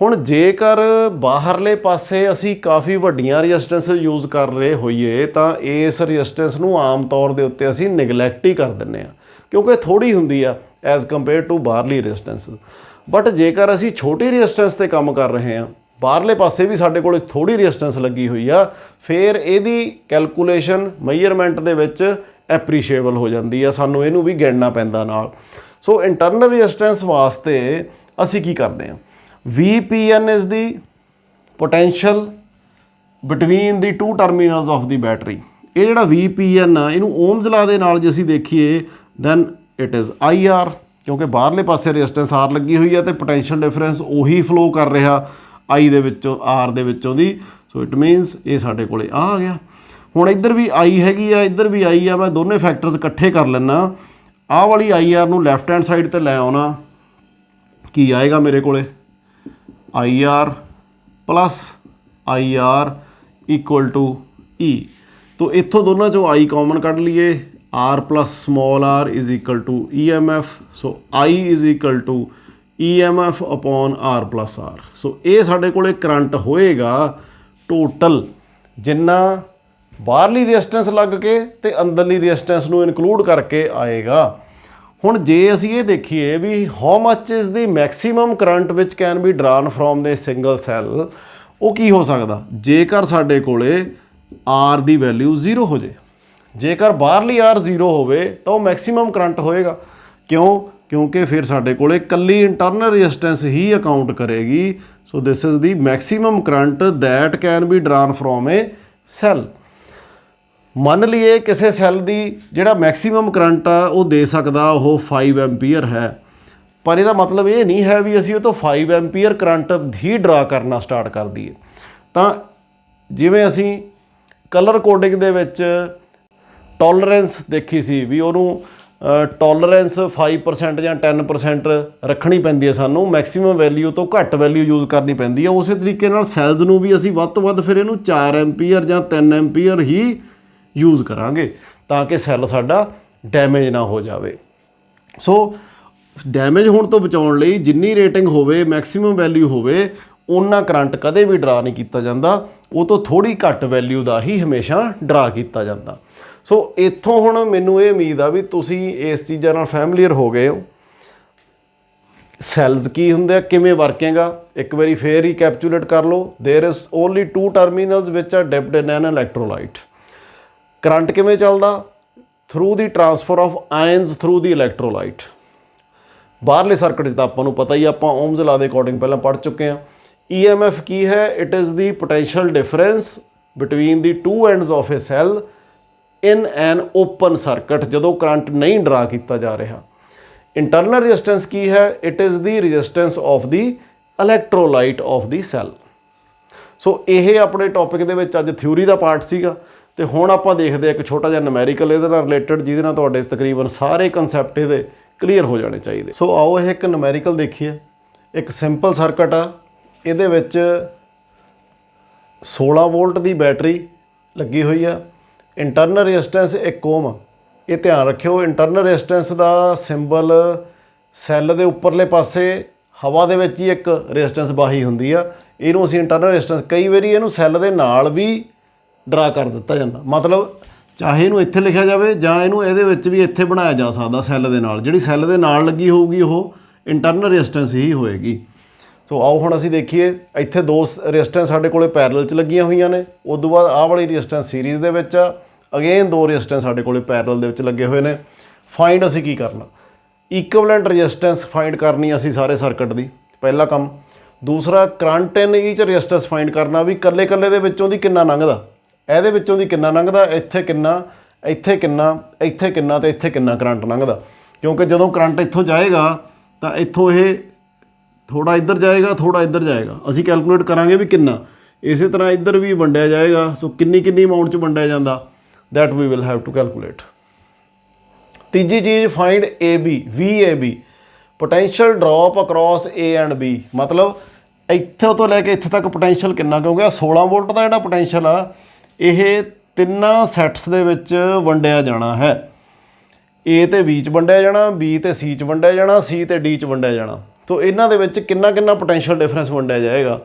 ਹੁਣ ਜੇਕਰ ਬਾਹਰਲੇ ਪਾਸੇ ਅਸੀਂ ਕਾਫੀ ਵੱਡੀਆਂ ਰੈਜ਼ਿਸਟੈਂਸ ਯੂਜ਼ ਕਰ ਰਹੇ ਹੋਈਏ ਤਾਂ ਇਸ ਰੈਜ਼ਿਸਟੈਂਸ ਨੂੰ ਆਮ ਤੌਰ ਦੇ ਉੱਤੇ ਅਸੀਂ ਨਿਗਲੈਕਟ ਹੀ ਕਰ ਦਿੰਦੇ ਹਾਂ, ਕਿਉਂਕਿ ਥੋੜ੍ਹੀ ਹੁੰਦੀ ਆ ਐਜ਼ ਕੰਪੇਅਰ ਟੂ ਬਾਹਰਲੀ ਰੈਜ਼ਿਸਟੈਂਸ। ਬਟ ਜੇਕਰ ਅਸੀਂ ਛੋਟੀ ਰੈਜ਼ਿਸਟੈਂਸ 'ਤੇ ਕੰਮ ਕਰ ਰਹੇ ਹਾਂ, ਬਾਹਰਲੇ ਪਾਸੇ ਵੀ ਸਾਡੇ ਕੋਲ ਥੋੜ੍ਹੀ ਰੈਜ਼ਿਸਟੈਂਸ ਲੱਗੀ ਹੋਈ ਆ, ਫਿਰ ਇਹਦੀ ਕੈਲਕੂਲੇਸ਼ਨ ਮੇਜਰਮੈਂਟ ਦੇ ਵਿੱਚ ਐਪਰੀਸ਼ੀਏਬਲ ਹੋ ਜਾਂਦੀ ਆ, ਸਾਨੂੰ ਇਹਨੂੰ ਵੀ ਗਿਣਨਾ ਪੈਂਦਾ ਨਾਲ। ਸੋ ਇੰਟਰਨਲ ਰੈਜ਼ਿਸਟੈਂਸ ਵਾਸਤੇ ਅਸੀਂ ਕੀ ਕਰਦੇ ਹਾਂ, VPN is the potential between the two terminals of the battery. ਇਹ ਜਿਹੜਾ VPN ਆ ਇਹਨੂੰ ਓਮਸ ਲਾ ਦੇ ਨਾਲ ਜੇ ਅਸੀਂ ਦੇਖੀਏ ਦੈਨ ਇਟ ਇਜ਼ IR, ਕਿਉਂਕਿ ਬਾਹਰਲੇ ਪਾਸੇ ਰੈਜ਼ਿਸਟੈਂਸ R ਲੱਗੀ ਹੋਈ ਆ ਅਤੇ ਪੋਟੈਂਸ਼ੀਅਲ ਡਿਫਰੈਂਸ ਉਹੀ ਫਲੋ ਕਰ ਰਿਹਾ I ਦੇ ਵਿੱਚੋਂ, R ਦੇ ਵਿੱਚੋਂ ਦੀ। ਸੋ ਇਟ ਮੀਨਸ ਇਹ ਸਾਡੇ ਕੋਲੇ ਆ ਗਿਆ। ਹੁਣ ਇੱਧਰ ਵੀ I ਹੈਗੀ ਆ, ਇੱਧਰ ਵੀ I ਆ, ਮੈਂ ਦੋਨੇ ਫੈਕਟਰਸ ਇਕੱਠੇ ਕਰ ਲੈਣਾ। ਆਹ ਵਾਲੀ IR ਨੂੰ ਲੈਫਟ ਹੈਂਡ ਸਾਈਡ 'ਤੇ ਲੈ ਆਉਣਾ, ਕੀ ਆਏਗਾ ਮੇਰੇ ਕੋਲੇ IR plus IR equal to E। ਤੋ ਇੱਥੋਂ ਦੋਨਾਂ 'ਚੋਂ I ਕਾਮਨ ਕੱਢ ਲਈਏ, R plus small r is equal to EMF। So I is equal to EMF upon R plus R। So ਇਹ ਸਾਡੇ ਕੋਲੇ ਕਰੰਟ ਹੋਏਗਾ ਟੋਟਲ ਜਿੰਨਾ ਬਾਹਰਲੀ ਰੈਜ਼ਿਸਟੈਂਸ ਲੱਗ ਕੇ ਤੇ ਅੰਦਰਲੀ ਰੈਜ਼ਿਸਟੈਂਸ ਨੂੰ ਇਨਕਲੂਡ ਕਰਕੇ ਆਏਗਾ। ਹੁਣ ਜੇ ਅਸੀਂ ਇਹ ਦੇਖੀਏ ਵੀ how much is the maximum current which can be drawn from the single cell, ਉਹ ਕੀ ਹੋ ਸਕਦਾ ਜੇਕਰ ਸਾਡੇ ਕੋਲੇ R ਦੀ ਵੈਲਿਊ 0 ਹੋ ਜੇ। ਜੇਕਰ ਬਾਹਰਲੀ R 0 ਹੋਵੇ ਤਾਂ ਉਹ ਮੈਕਸੀਮਮ ਕਰੰਟ ਹੋਏਗਾ। ਕਿਉਂ? ਕਿਉਂਕਿ ਫਿਰ ਸਾਡੇ ਕੋਲੇ ਇਕੱਲੀ ਇੰਟਰਨਲ ਰੈਜ਼ਿਸਟੈਂਸ ਹੀ ਅਕਾਊਂਟ ਕਰੇਗੀ। So this is the maximum current that can be drawn from a cell. ਮੰਨ ਲਈਏ ਕਿਸੇ ਸੈੱਲ ਦੀ ਜਿਹੜਾ ਮੈਕਸੀਮਮ ਕਰੰਟ ਆ ਉਹ ਦੇ ਸਕਦਾ ਉਹ 5 ਐਂਪੀਅਰ ਹੈ, ਪਰ ਇਹਦਾ ਮਤਲਬ ਇਹ ਨਹੀਂ ਹੈ ਵੀ ਅਸੀਂ ਉਹ ਤੋਂ 5 ਐਂਪੀਅਰ ਕਰੰਟ ਹੀ ਡਰਾ ਕਰਨਾ ਸਟਾਰਟ ਕਰ ਦਈਏ। ਤਾਂ ਜਿਵੇਂ ਅਸੀਂ ਕਲਰ ਕੋਡਿੰਗ ਦੇ ਵਿੱਚ ਟੋਲਰੈਂਸ ਦੇਖੀ ਸੀ ਵੀ ਉਹਨੂੰ ਟੋਲਰੈਂਸ 5% ਜਾਂ 10% ਰੱਖਣੀ ਪੈਂਦੀ ਹੈ, ਸਾਨੂੰ ਮੈਕਸੀਮਮ ਵੈਲਿਊ ਤੋਂ ਘੱਟ ਵੈਲਿਊ ਯੂਜ਼ ਕਰਨੀ ਪੈਂਦੀ ਹੈ। ਉਸੇ ਤਰੀਕੇ ਨਾਲ ਸੈੱਲਸ ਨੂੰ ਵੀ ਅਸੀਂ ਵੱਧ ਤੋਂ ਵੱਧ ਫਿਰ ਇਹਨੂੰ 4 ਐਂਪੀਅਰ ਜਾਂ 3 ਐਂਪੀਅਰ ਹੀ ਯੂਜ਼ ਕਰਾਂਗੇ ਤਾਂ ਕਿ ਸੈੱਲ ਸਾਡਾ ਡੈਮੇਜ ਨਾ ਹੋ ਜਾਵੇ। ਸੋ ਡੈਮੇਜ ਹੋਣ ਤੋਂ ਬਚਾਉਣ ਲਈ ਜਿੰਨੀ ਰੇਟਿੰਗ ਹੋਵੇ, ਮੈਕਸੀਮਮ ਵੈਲਿਊ ਹੋਵੇ, ਓਨਾ ਕਰੰਟ ਕਦੇ ਵੀ ਡਰਾ ਨਹੀਂ ਕੀਤਾ ਜਾਂਦਾ, ਉਹ ਤੋਂ ਥੋੜ੍ਹੀ ਘੱਟ ਵੈਲਿਊ ਦਾ ਹੀ ਹਮੇਸ਼ਾ ਡਰਾ ਕੀਤਾ ਜਾਂਦਾ। ਸੋ ਇੱਥੋਂ ਹੁਣ ਮੈਨੂੰ ਇਹ ਉਮੀਦ ਆ ਵੀ ਤੁਸੀਂ ਇਸ ਚੀਜ਼ਾਂ ਨਾਲ ਫੈਮਲੀਅਰ ਹੋ ਗਏ ਹੋ। ਸੈੱਲਸ ਕੀ ਹੁੰਦੇ ਆ, ਕਿਵੇਂ ਵਰਕਿੰਗ ਆ, ਇੱਕ ਵਾਰੀ ਫੇਰ ਹੀ ਕੈਪਚੂਲੇਟ ਕਰ ਲਓ। There is only 2 terminals which are dipped in an electrolyte. Current ਕਿਵੇਂ ਚੱਲਦਾ? Through the transfer of ions through the electrolyte. ਬਾਹਰਲੇ ਸਰਕਟ 'ਚ ਤਾਂ ਆਪਾਂ ਨੂੰ ਪਤਾ ਹੀ, ਆਪਾਂ ਓਮਸ ਲਾ ਦੇ ਅਕੋਰਡਿੰਗ ਪਹਿਲਾਂ ਪੜ੍ਹ ਚੁੱਕੇ ਹਾਂ। EMF ਕੀ ਹੈ? It is the potential difference between the 2 ends of a cell in an open circuit, ਜਦੋਂ ਕਰੰਟ ਨਹੀਂ ਡਰਾ ਕੀਤਾ ਜਾ ਰਿਹਾ। ਇੰਟਰਨਲ ਰੈਜ਼ਿਸਟੈਂਸ ਕੀ ਹੈ? It is the resistance of the electrolyte of the cell. So ਇਹ ਆਪਣੇ ਟੌਪਿਕ ਦੇ ਵਿੱਚ ਅੱਜ ਥਿਊਰੀ ਦਾ ਪਾਰਟ ਸੀਗਾ, ਤੇ ਹੁਣ ਆਪਾਂ ਦੇਖਦੇ ਹਾਂ ਇੱਕ ਛੋਟਾ ਜਿਹਾ ਨੂਮੈਰੀਕਲ ਇਹਦੇ ਨਾਲ ਰਿਲੇਟਡ, ਜਿਹਦੇ ਨਾਲ ਤੁਹਾਡੇ ਤਕਰੀਬਨ ਸਾਰੇ ਕਨਸੈਪਟ ਇਹਦੇ ਕਲੀਅਰ ਹੋ ਜਾਣੇ ਚਾਹੀਦੇ। ਸੋ ਆਓ ਇਹ ਇੱਕ ਨੂਮੈਰੀਕਲ ਦੇਖੀਏ। ਇੱਕ ਸਿੰਪਲ ਸਰਕਟ ਆ, ਇਹਦੇ ਵਿੱਚ 16 ਵੋਲਟ ਦੀ ਬੈਟਰੀ ਲੱਗੀ ਹੋਈ ਆ। Internal resistance 1 Om. ਇਹ ਧਿਆਨ ਰੱਖਿਓ, ਇੰਟਰਨਲ ਰੈਜ਼ਿਸਟੈਂਸ ਦਾ ਸਿੰਬਲ ਸੈੱਲ ਦੇ ਉੱਪਰਲੇ ਪਾਸੇ ਹਵਾ ਦੇ ਵਿੱਚ ਹੀ ਇੱਕ ਰੈਜ਼ਿਸਟੈਂਸ ਬਾਹੀ ਹੁੰਦੀ ਆ, ਇਹਨੂੰ ਅਸੀਂ ਇੰਟਰਨਲ ਰੈਜ਼ਿਸਟੈਂਸ, ਕਈ ਵਾਰੀ ਇਹਨੂੰ ਸੈੱਲ ਦੇ ਨਾਲ ਵੀ ਡਰਾ ਕਰ ਦਿੱਤਾ ਜਾਂਦਾ। ਮਤਲਬ ਚਾਹੇ ਇਹਨੂੰ ਇੱਥੇ ਲਿਖਿਆ ਜਾਵੇ ਜਾਂ ਇਹਨੂੰ ਇਹਦੇ ਵਿੱਚ ਵੀ ਇੱਥੇ ਬਣਾਇਆ ਜਾ ਸਕਦਾ ਸੈੱਲ ਦੇ ਨਾਲ। ਜਿਹੜੀ ਸੈੱਲ ਦੇ ਨਾਲ ਲੱਗੀ ਹੋਊਗੀ ਉਹ ਇੰਟਰਨਲ ਰੈਜ਼ਿਸਟੈਂਸ ਹੀ ਹੋਏਗੀ। ਸੋ ਆਓ ਹੁਣ ਅਸੀਂ ਦੇਖੀਏ, ਇੱਥੇ 2 ਰੈਜ਼ਿਸਟੈਂਸ ਸਾਡੇ ਕੋਲੇ ਪੈਰਲਲ 'ਚ ਲੱਗੀਆਂ ਹੋਈਆਂ ਨੇ। ਉਸ ਤੋਂ ਬਾਅਦ ਆਹ ਵਾਲੀ ਰੈਜ਼ਿਸਟੈਂਸ ਸੀਰੀਜ਼ ਦੇ ਵਿੱਚ ਆ, ਅਗੇਨ 2 ਰੈਜ਼ਿਸਟੈਂਸ ਸਾਡੇ ਕੋਲੇ ਪੈਰਲਲ ਦੇ ਵਿੱਚ ਲੱਗੇ ਹੋਏ ਨੇ। ਫਾਈਂਡ ਅਸੀਂ ਕੀ ਕਰਨਾ? ਇਕੁਇਵਲੈਂਟ ਰੈਜ਼ਿਸਟੈਂਸ ਫਾਈਂਡ ਕਰਨੀ ਅਸੀਂ ਸਾਰੇ ਸਰਕਟ ਦੀ, ਪਹਿਲਾ ਕੰਮ। ਦੂਸਰਾ ਕਰੰਟ ਇਨ ਈਚ ਰੈਜ਼ਿਸਟੈਂਸ ਫਾਈਂਡ ਕਰਨਾ, ਵੀ ਇਕੱਲੇ ਇਕੱਲੇ ਦੇ ਵਿੱਚੋਂ ਦੀ ਕਿੰਨਾ ਲੰਘਦਾ, ਇਹਦੇ ਵਿੱਚੋਂ ਦੀ ਕਿੰਨਾ ਲੰਘਦਾ, ਇੱਥੇ ਕਿੰਨਾ, ਇੱਥੇ ਕਿੰਨਾ, ਇੱਥੇ ਕਿੰਨਾ ਅਤੇ ਇੱਥੇ ਕਿੰਨਾ ਕਰੰਟ ਲੰਘਦਾ। ਕਿਉਂਕਿ ਜਦੋਂ ਕਰੰਟ ਇੱਥੋਂ ਜਾਏਗਾ ਤਾਂ ਇੱਥੋਂ ਇਹ ਥੋੜਾ ਇੱਧਰ ਜਾਏਗਾ, ਥੋੜਾ ਇੱਧਰ ਜਾਏਗਾ, ਅਸੀਂ ਕੈਲਕੂਲੇਟ ਕਰਾਂਗੇ ਵੀ ਕਿੰਨਾ। ਇਸੇ ਤਰ੍ਹਾਂ ਇੱਧਰ ਵੀ ਵੰਡਿਆ ਜਾਏਗਾ। ਸੋ ਕਿੰਨੀ ਅਮਾਊਂਟ 'ਚ ਵੰਡਿਆ ਜਾਂਦਾ, that we will have to calculate. ਤੀਜੀ ਚੀਜ਼ find AB, VAB, potential drop across A and B। ਮਤਲਬ ਇੱਥੋਂ ਤੋਂ ਲੈ ਕੇ ਇੱਥੇ ਤੱਕ ਪੋਟੈਂਸ਼ੀਅਲ ਕਿੰਨਾ, ਕਿਉਂਕਿ ਆਹ 16 ਵੋਲਟ ਦਾ ਜਿਹੜਾ ਪੋਟੈਂਸ਼ੀਅਲ ਆ ਇਹ ਤਿੰਨਾਂ ਸੈਟਸ ਦੇ ਵਿੱਚ ਵੰਡਿਆ ਜਾਣਾ ਹੈ। A ਤੇ B 'ਚ ਵੰਡਿਆ ਜਾਣਾ, B ਤੇ C 'ਚ ਵੰਡਿਆ ਜਾਣਾ, C ਤੇ D 'ਚ ਵੰਡਿਆ ਜਾਣਾ। ਤੋ ਇਹਨਾਂ ਦੇ ਵਿੱਚ ਕਿੰਨਾ ਕਿੰਨਾ ਪੋਟੈਂਸ਼ੀਅਲ ਡਿਫਰੈਂਸ ਵੰਡਿਆ ਜਾਏਗਾ।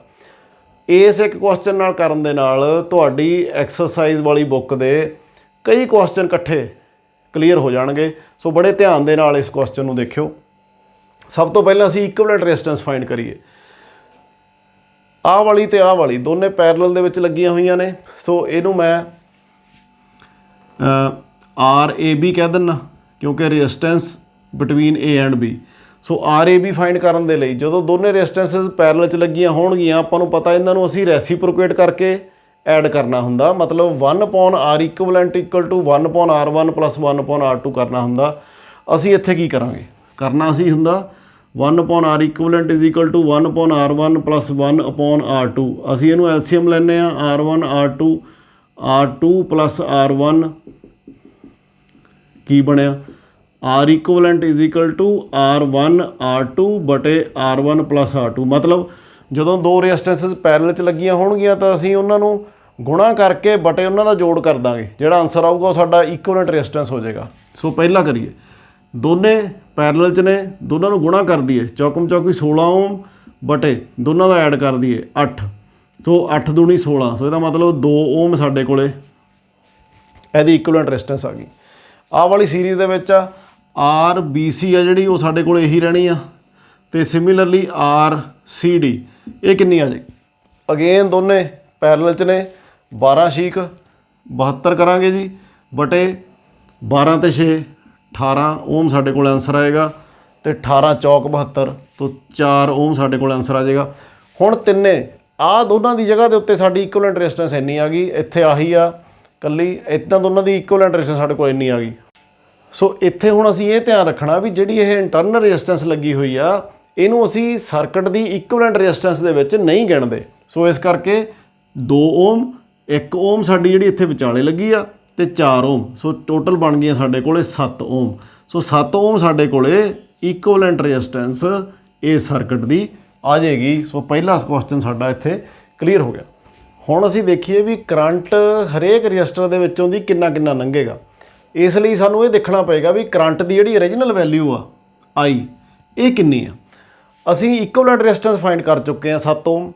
ਇਸ ਇੱਕ ਕੁਐਸਚਨ ਨਾਲ ਕਰਨ ਦੇ ਨਾਲ ਤੁਹਾਡੀ ਐਕਸਰਸਾਈਜ਼ ਵਾਲੀ ਬੁੱਕ ਦੇ ਕਈ ਕੁਐਸਚਨ ਇਕੱਠੇ ਕਲੀਅਰ ਹੋ ਜਾਣਗੇ। ਸੋ ਬੜੇ ਧਿਆਨ ਦੇ ਨਾਲ ਇਸ ਕੁਐਸਚਨ ਨੂੰ ਦੇਖਿਓ। ਸਭ ਤੋਂ ਪਹਿਲਾਂ ਅਸੀਂ ਇਕੁਇਵਲੈਂਟ ਰੈਜ਼ਿਸਟੈਂਸ ਫਾਈਂਡ ਕਰੀਏ। ਆਹ ਵਾਲੀ ਤੇ ਆਹ ਵਾਲੀ ਦੋਨੇ ਪੈਰਲਲ ਦੇ ਵਿੱਚ ਲੱਗੀਆਂ ਹੋਈਆਂ ਨੇ। ਸੋ ਇਹਨੂੰ ਮੈਂ RAB ਕਹਿ ਦਿੰਦਾ ਕਿਉਂਕਿ resistance between A and B। So RAB find ਕਰਨ ਦੇ ਲਈ ਜਦੋਂ ਦੋਨੇ ਰੈਜ਼ਿਸਟੈਂਸਿਸ ਪੈਰਲਲ 'ਚ ਲੱਗੀਆਂ ਹੋਣਗੀਆਂ ਆਪਾਂ ਨੂੰ ਪਤਾ ਇਹਨਾਂ ਨੂੰ ਅਸੀਂ ਰੈਸੀਪ੍ਰੋਕੇਟ ਕਰਕੇ ਐਡ ਕਰਨਾ ਹੁੰਦਾ। ਮਤਲਬ 1/R equivalent equal to 1/R1 + 1/R2 ਕਰਨਾ ਹੁੰਦਾ। ਅਸੀਂ ਇੱਥੇ ਕੀ ਕਰਾਂਗੇ, ਕਰਨਾ ਅਸੀਂ ਹੁੰਦਾ 1/R equivalent is equal to 1/R1 + 1/R2। ਅਸੀਂ ਇਹਨੂੰ ਐਲਸੀਐਮ ਲੈਂਦੇ ਹਾਂ R1 R2 R2 + R1 ਕੀ ਬਣਿਆ R equivalent is equal to R1 R2 ਬਟੇ R1 + R2। ਮਤਲਬ ਜਦੋਂ ਦੋ ਰੈਜ਼ਿਸਟੈਂਸਿਸ ਪੈਰਲਲ 'ਚ ਲੱਗੀਆਂ ਹੋਣਗੀਆਂ ਤਾਂ ਅਸੀਂ ਉਹਨਾਂ ਨੂੰ ਗੁਣਾ ਕਰਕੇ ਬਟੇ ਉਹਨਾਂ ਦਾ ਜੋੜ ਕਰ ਦਾਂਗੇ। ਜਿਹੜਾ ਆਨਸਰ ਆਊਗਾ ਉਹ ਸਾਡਾ ਇਕੁਇਵਲੈਂਟ ਰੈਜ਼ਿਸਟੈਂਸ ਹੋ ਜਾਏਗਾ। ਸੋ ਪਹਿਲਾਂ ਕਰੀਏ, ਦੋਨੇ ਪੈਰਲਲ 'ਚ ਨੇ, ਦੋਨਾਂ ਨੂੰ ਗੁਣਾ ਕਰ ਦਈਏ। ਚੌਕਮ ਚੌਕੀ 16 ਓਮ ਬਟੇ ਦੋਨਾਂ ਦਾ ਐਡ ਕਰ ਦਈਏ 8। ਸੋ 8 ਦੂਣੀ 16। ਸੋ ਇਹਦਾ ਮਤਲਬ 2 ਓਮ ਸਾਡੇ ਕੋਲੇ ਇਹਦੀ ਇਕੁਇਵਲੈਂਟ ਰੈਜ਼ਿਸਟੈਂਸ ਆ ਗਈ। ਆਹ ਵਾਲੀ ਸੀਰੀਜ਼ ਦੇ ਵਿੱਚ ਆ RBC ਆ ਜਿਹੜੀ ਉਹ ਸਾਡੇ ਕੋਲ ਇਹੀ ਰਹਿਣੀ ਆ ਤੇ ਸਿਮਿਲਰਲੀ RCD ਇਹ ਕਿੰਨੀ ਆ ਜੀ। ਅਗੇਨ ਦੋਨੇ ਪੈਰਲਲ 'ਚ ਨੇ। 12 ਛੀਕ 72 ਕਰਾਂਗੇ ਜੀ ਬਟੇ 12 ਤੇ 6 18 ਓਮ ਸਾਡੇ ਕੋਲ ਆਨਸਰ ਆਏਗਾ ਤੇ 18 ਚੌਕ 72 ਤੋਂ 4 ਓਮ ਸਾਡੇ ਕੋਲ ਆਨਸਰ ਆ ਜਾਏਗਾ। ਹੁਣ ਤਿੰਨੇ ਆਹ ਦੋਨਾਂ ਦੀ ਜਗ੍ਹਾ ਦੇ ਉੱਤੇ ਸਾਡੀ ਇਕੁਇਵਲੈਂਟ ਰੈਜ਼ਿਸਟੈਂਸ ਇੰਨੀ ਆ ਗਈ। ਇੱਥੇ ਆਹੀ ਆ ਕੱਲੀ, ਇੱਦਾਂ ਦੋਨਾਂ ਦੀ ਇਕੁਇਵਲੈਂਟ ਰੈਜ਼ਿਸਟੈਂਸ ਸਾਡੇ ਕੋਲ ਇੰਨੀ ਆ ਗਈ। ਸੋ ਇੱਥੇ ਹੁਣ ਅਸੀਂ ਇਹ ਧਿਆਨ ਰੱਖਣਾ ਵੀ ਜਿਹੜੀ ਇਹ ਇੰਟਰਨਲ ਰੈਜ਼ਿਸਟੈਂਸ ਲੱਗੀ ਹੋਈ ਆ ਇਹਨੂੰ ਅਸੀਂ ਸਰਕਟ ਦੀ ਇਕੁਇਵਲੈਂਟ ਰੈਜ਼ਿਸਟੈਂਸ ਦੇ ਵਿੱਚ ਨਹੀਂ ਗਿਣਦੇ। ਸੋ ਇਸ ਕਰਕੇ 2 ਓਮ 1 ਓਮ ਸਾਡੀ ਜਿਹੜੀ ਇੱਥੇ ਵਿਚਾਲੇ ਲੱਗੀ ਆ ਤੇ 4 ਓਮ। ਸੋ ਟੋਟਲ ਬਣ ਗਈਆਂ ਸਾਡੇ ਕੋਲੇ 7 ਓਮ। ਸੋ 7 ਓਮ ਸਾਡੇ ਕੋਲੇ ਇਕੁਇਵਲੈਂਟ ਰੈਜ਼ਿਸਟੈਂਸ ਇਸ ਸਰਕਟ ਦੀ ਆ ਜਾਏਗੀ। ਸੋ ਪਹਿਲਾ ਕੁਐਸਚਨ ਸਾਡਾ ਇੱਥੇ ਕਲੀਅਰ ਹੋ ਗਿਆ। ਹੁਣ ਅਸੀਂ ਦੇਖੀਏ ਵੀ ਕਰੰਟ ਹਰੇਕ ਰੈਜ਼ਿਸਟਰ ਦੇ ਵਿੱਚੋਂ ਦੀ ਕਿੰਨਾ ਕਿੰਨਾ ਲੰਘੇਗਾ। ਇਸ ਲਈ ਸਾਨੂੰ ਇਹ ਦੇਖਣਾ ਪਏਗਾ ਵੀ ਕਰੰਟ ਦੀ ਜਿਹੜੀ ਓਰੀਜਨਲ ਵੈਲਿਊ ਆ I ਇਹ ਕਿੰਨੀ ਆ। ਅਸੀਂ ਇਕੁਇਵਲੈਂਟ ਰੈਜ਼ਿਸਟੈਂਸ ਫਾਈਂਡ ਕਰ ਚੁੱਕੇ ਹਾਂ 7 ਓਮ।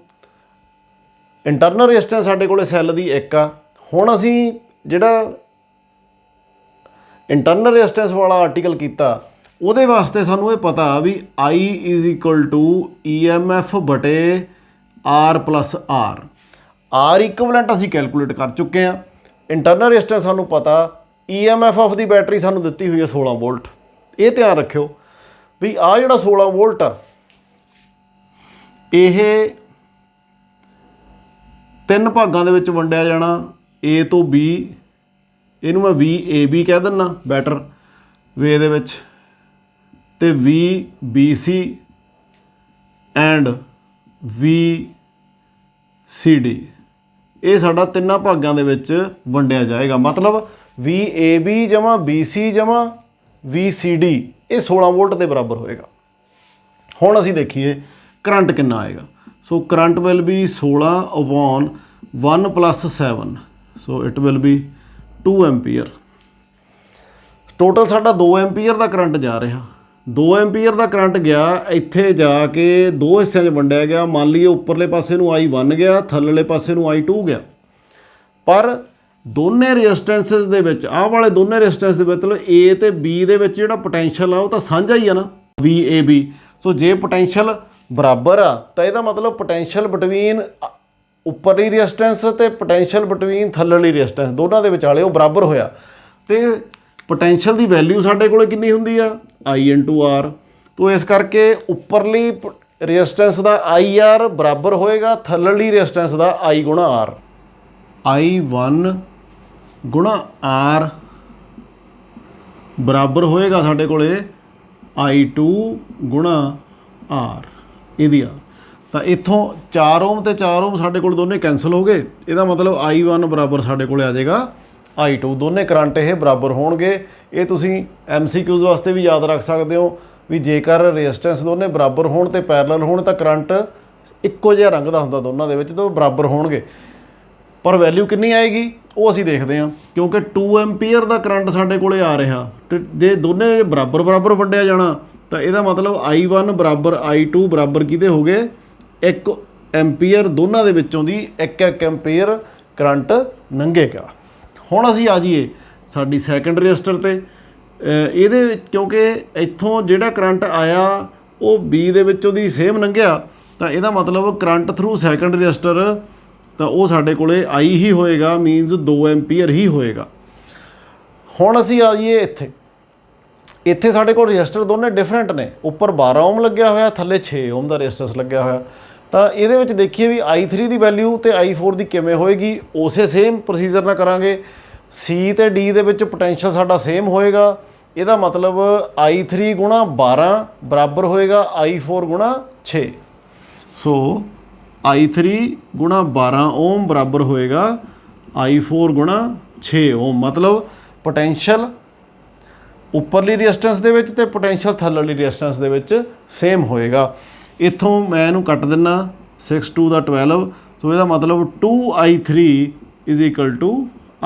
ਇੰਟਰਨਲ ਰੈਜ਼ਿਸਟੈਂਸ ਸਾਡੇ ਕੋਲੇ ਸੈੱਲ ਦੀ 1 ਆ। ਹੁਣ ਅਸੀਂ ਜਿਹੜਾ ਇੰਟਰਨਲ ਰੈਜ਼ਿਸਟੈਂਸ ਵਾਲਾ ਆਰਟੀਕਲ ਕੀਤਾ ਉਹਦੇ ਵਾਸਤੇ ਸਾਨੂੰ ਇਹ ਪਤਾ ਵੀ I = EMF ਬਟੇ R + R। R equivalent ਅਸੀਂ ਕੈਲਕੂਲੇਟ ਕਰ ਚੁੱਕੇ ਹਾਂ। ਇੰਟਰਨਲ ਰੈਜ਼ਿਸਟੈਂਸ ਸਾਨੂੰ ਪਤਾ। EMF ਆਫ ਦੀ ਬੈਟਰੀ ਸਾਨੂੰ ਦਿੱਤੀ ਹੋਈ ਹੈ 16 ਵੋਲਟ। ਇਹ ਧਿਆਨ ਰੱਖਿਓ ਵੀ ਆਹ ਜਿਹੜਾ 16 ਵੋਲਟ ਆ ਇਹ 3 ਭਾਗਾਂ ਦੇ ਵਿੱਚ ਵੰਡਿਆ ਜਾਣਾ A ਤੋਂ B। ਇਹਨੂੰ ਮੈਂ VAB ਕਹਿ ਦਿੰਦਾ ਬੈਟਰ ਵੇ ਦੇ ਵਿੱਚ ਤੇ VBC ਐਂਡ VCD ਇਹ ਸਾਡਾ 3 ਭਾਗਾਂ ਦੇ ਵਿੱਚ ਵੰਡਿਆ ਜਾਏਗਾ। ਮਤਲਬ VAB ਜਮਾ BC ਜਮਾ VCD ਇਹ 16 ਵੋਲਟ ਦੇ ਬਰਾਬਰ ਹੋਏਗਾ। ਹੁਣ ਅਸੀਂ ਦੇਖੀਏ ਕਰੰਟ ਕਿੰਨਾ ਆਏਗਾ। So current will be 16/1 + 7। So it will be 2 ampere. Total ਸਾਡਾ 2 ਐਂਪੀਅਰ ਦਾ ਕਰੰਟ ਜਾ ਰਿਹਾ। 2 ਐਂਪੀਅਰ ਦਾ ਕਰੰਟ ਗਿਆ, ਇੱਥੇ ਜਾ ਕੇ 2 ਹਿੱਸਿਆਂ 'ਚ ਵੰਡਿਆ ਗਿਆ। ਮੰਨ ਲਈਏ ਉੱਪਰਲੇ ਪਾਸੇ ਨੂੰ I1 ਗਿਆ, ਥੱਲੇਲੇ ਪਾਸੇ ਨੂੰ I2 ਗਿਆ। ਪਰ ਦੋਨੇ ਰੈਜ਼ਿਸਟੈਂਸਿਸ ਦੇ ਵਿੱਚ ਆਹ ਵਾਲੇ ਦੋਨੇ ਰੈਜ਼ਿਸਟੈਂਸ ਦੇ ਮਤਲਬ A ਤੇ B ਦੇ ਵਿੱਚ ਜਿਹੜਾ ਪੋਟੈਂਸ਼ੀਅਲ ਆ ਉਹ ਤਾਂ ਸਾਂਝਾ ਹੀ ਆ ਨਾ VAB। ਸੋ ਜੇ ਪੋਟੈਂਸ਼ੀਅਲ ਬਰਾਬਰ ਆ ਤਾਂ ਇਹਦਾ ਮਤਲਬ ਪੋਟੈਂਸ਼ੀਅਲ ਬਿਟਵੀਨ ਉੱਪਰਲੀ ਰੈਜ਼ਿਸਟੈਂਸ ਤੇ ਪੋਟੈਂਸ਼ੀਅਲ ਬਿਟਵੀਨ ਥੱਲੇਲੀ ਰੈਜ਼ਿਸਟੈਂਸ ਦੋਨਾਂ ਦੇ ਵਿਚਾਲੇ ਉਹ ਬਰਾਬਰ ਹੋਇਆ। ਤੇ ਪੋਟੈਂਸ਼ੀਅਲ ਦੀ ਵੈਲਿਊ ਸਾਡੇ ਕੋਲ ਕਿੰਨੀ ਹੁੰਦੀ ਆ I × R। ਤੋ ਇਸ ਕਰਕੇ ਉੱਪਰਲੀ ਰੈਜ਼ਿਸਟੈਂਸ ਦਾ IR ਬਰਾਬਰ ਹੋਏਗਾ ਥੱਲੇਲੀ resistance the I × R। I1 × R ਬਰਾਬਰ ਹੋਏਗਾ ਸਾਡੇ ਕੋਲੇ I2 × R ਇਹਦੀ ਆ। ਤਾਂ ਇੱਥੋਂ 4 ਓਮ ਤੇ 4 ਓਮ ਸਾਡੇ ਕੋਲ ਦੋਨੇ ਕੈਂਸਲ ਹੋ ਗਏ। ਇਹਦਾ ਮਤਲਬ I1 ਬਰਾਬਰ ਸਾਡੇ ਕੋਲ ਆ ਜਾਏਗਾ I2। ਦੋਨੇ ਕਰੰਟ ਇਹ ਬਰਾਬਰ ਹੋਣਗੇ। ਇਹ ਤੁਸੀਂ MCQs ਵਾਸਤੇ ਵੀ ਯਾਦ ਰੱਖ ਸਕਦੇ ਹੋ ਵੀ ਜੇਕਰ ਰੈਜ਼ਿਸਟੈਂਸ ਦੋਨੇ ਬਰਾਬਰ ਹੋਣ ਤੇ ਪੈਰਲਲ ਹੋਣ ਤਾਂ ਕਰੰਟ ਇੱਕੋ ਜਿਹਾ ਰੰਗ ਦਾ ਹੁੰਦਾ ਦੋਨਾਂ ਦੇ ਵਿੱਚ, ਤਾਂ ਉਹ ਬਰਾਬਰ ਹੋਣਗੇ। ਪਰ ਵੈਲਿਊ ਕਿੰਨੀ ਆਏਗੀ ਉਹ ਅਸੀਂ ਦੇਖਦੇ ਹਾਂ। ਕਿਉਂਕਿ 2 ਐਂਪੀਅਰ ਦਾ ਕਰੰਟ ਸਾਡੇ ਕੋਲੇ ਆ ਰਿਹਾ ਤੇ ਜੇ ਦੋਨੇ ਬਰਾਬਰ ਬਰਾਬਰ ਵੰਡਿਆ ਜਾਣਾ ਤਾਂ ਇਹਦਾ ਮਤਲਬ I1 ਬਰਾਬਰ I2 ਬਰਾਬਰ ਕਿਹਦੇ ਹੋ ਗਏ 1 ਐਂਪੀਅਰ, ਦੋਨਾਂ ਦੇ ਵਿੱਚੋਂ ਦੀ 1 ਐਂਪੀਅਰ ਕਰੰਟ ਲੰਘੇਗਾ। ਹੁਣ ਅਸੀਂ ਆ ਜਾਈਏ ਸਾਡੀ ਸੈਕੰਡ ਰੈਜ਼ਿਸਟਰ ਤੇ। ਇਹਦੇ ਵਿੱਚ ਕਿਉਂਕਿ ਇੱਥੋਂ ਜਿਹੜਾ ਕਰੰਟ ਆਇਆ ਉਹ B ਦੇ ਵਿੱਚੋਂ ਦੀ ਸੇਮ ਲੰਘਿਆ ਤਾਂ ਇਹਦਾ ਮਤਲਬ ਕਰੰਟ ਥਰੂ ਸੈਕੰਡ ਰੈਜ਼ਿਸਟਰ ਤਾਂ ਉਹ ਸਾਡੇ ਕੋਲੇ I ਹੀ ਹੋਏਗਾ, ਮੀਨਸ 2 ਐਂਪੀਅਰ ਹੀ ਹੋਏਗਾ। ਹੁਣ ਅਸੀਂ ਆ ਜਾਈਏ ਇੱਥੇ ਸਾਡੇ ਕੋਲ ਰੈਜ਼ਿਸਟਰ ਦੋਨੇ ਡਿਫਰੈਂਟ ਨੇ, ਉੱਪਰ 12 ਓਮ ਲੱਗਿਆ ਹੋਇਆ, ਥੱਲੇ 6 ਓਮ ਦਾ ਰੈਜ਼ਿਸਟੈਂਸ ਲੱਗਿਆ ਹੋਇਆ। ਤਾਂ ਇਹਦੇ ਵਿੱਚ ਦੇਖੀਏ ਵੀ I3 ਦੀ ਵੈਲਿਊ ਤੇ I4 ਦੀ ਕਿਵੇਂ ਹੋਏਗੀ। ਉਸੇ ਸੇਮ ਪ੍ਰੋਸੀਜਰ ਨਾਲ ਕਰਾਂਗੇ। C ਤੇ D ਦੇ ਵਿੱਚ ਪੋਟੈਂਸ਼ੀਅਲ ਸਾਡਾ ਸੇਮ ਹੋਏਗਾ, ਇਹਦਾ ਮਤਲਬ I3 ਗੁਣਾ 12 ਬਰਾਬਰ ਹੋਏਗਾ I4 ਗੁਣਾ 6। ਸੋ I3 ਗੁਣਾ 12 ਓਮ ਬਰਾਬਰ ਹੋਏਗਾ I4 ਗੁਣਾ 6 ਓਮ। ਮਤਲਬ ਪੋਟੈਂਸ਼ੀਅਲ ਉੱਪਰਲੀ ਰੈਜ਼ਿਸਟੈਂਸ ਦੇ ਵਿੱਚ ਤੇ ਪੋਟੈਂਸ਼ੀਅਲ ਥੱਲੇਲੀ ਰੈਜ਼ਿਸਟੈਂਸ ਦੇ ਵਿੱਚ ਸੇਮ ਹੋਏਗਾ। ਇੱਥੋਂ ਮੈਂ ਇਹਨੂੰ ਕੱਟ ਦਿੰਨਾ 6 2 ਦਾ 12। ਸੋ ਇਹਦਾ ਮਤਲਬ 2I3 is equal to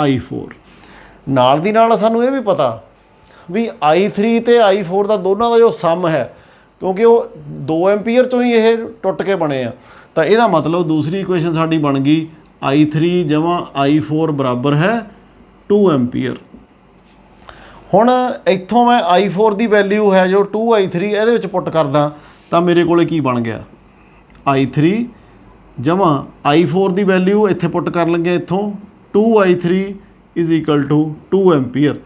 I4। ਨਾਲ ਦੀ ਨਾਲ ਸਾਨੂੰ ਇਹ ਵੀ ਪਤਾ ਵੀ I3 ਤੇ I4 ਦਾ ਦੋਨਾਂ ਦਾ ਜੋ ਸਮ ਹੈ, ਕਿਉਂਕਿ ਉਹ 2 ਐਂਪੀਅਰ ਚੋਂ ਹੀ ਇਹ ਟੁੱਟ ਕੇ ਬਣੇ ਆ, ਤਾਂ ਇਹਦਾ ਮਤਲਬ ਦੂਸਰੀ ਇਕੁਏਸ਼ਨ ਸਾਡੀ ਬਣ ਗਈ I3 ਜਮਾ I4 ਬਰਾਬਰ ਹੈ 2 ਐਂਪੀਅਰ। ਹੁਣ ਇੱਥੋਂ ਮੈਂ I4 ਦੀ ਵੈਲਿਊ ਹੈ ਜੋ 2I3 ਇਹਦੇ ਵਿੱਚ ਪੁੱਟ ਕਰਦਾ ਤਾਂ ਮੇਰੇ ਕੋਲੇ ਕੀ ਬਣ ਗਿਆ I3 ਜਮਾ I4 ਦੀ ਵੈਲਿਊ ਇੱਥੇ ਪੁੱਟ ਕਰਨ ਲੱਗੇ ਇੱਥੋਂ 2I3 is equal to 2 ampere.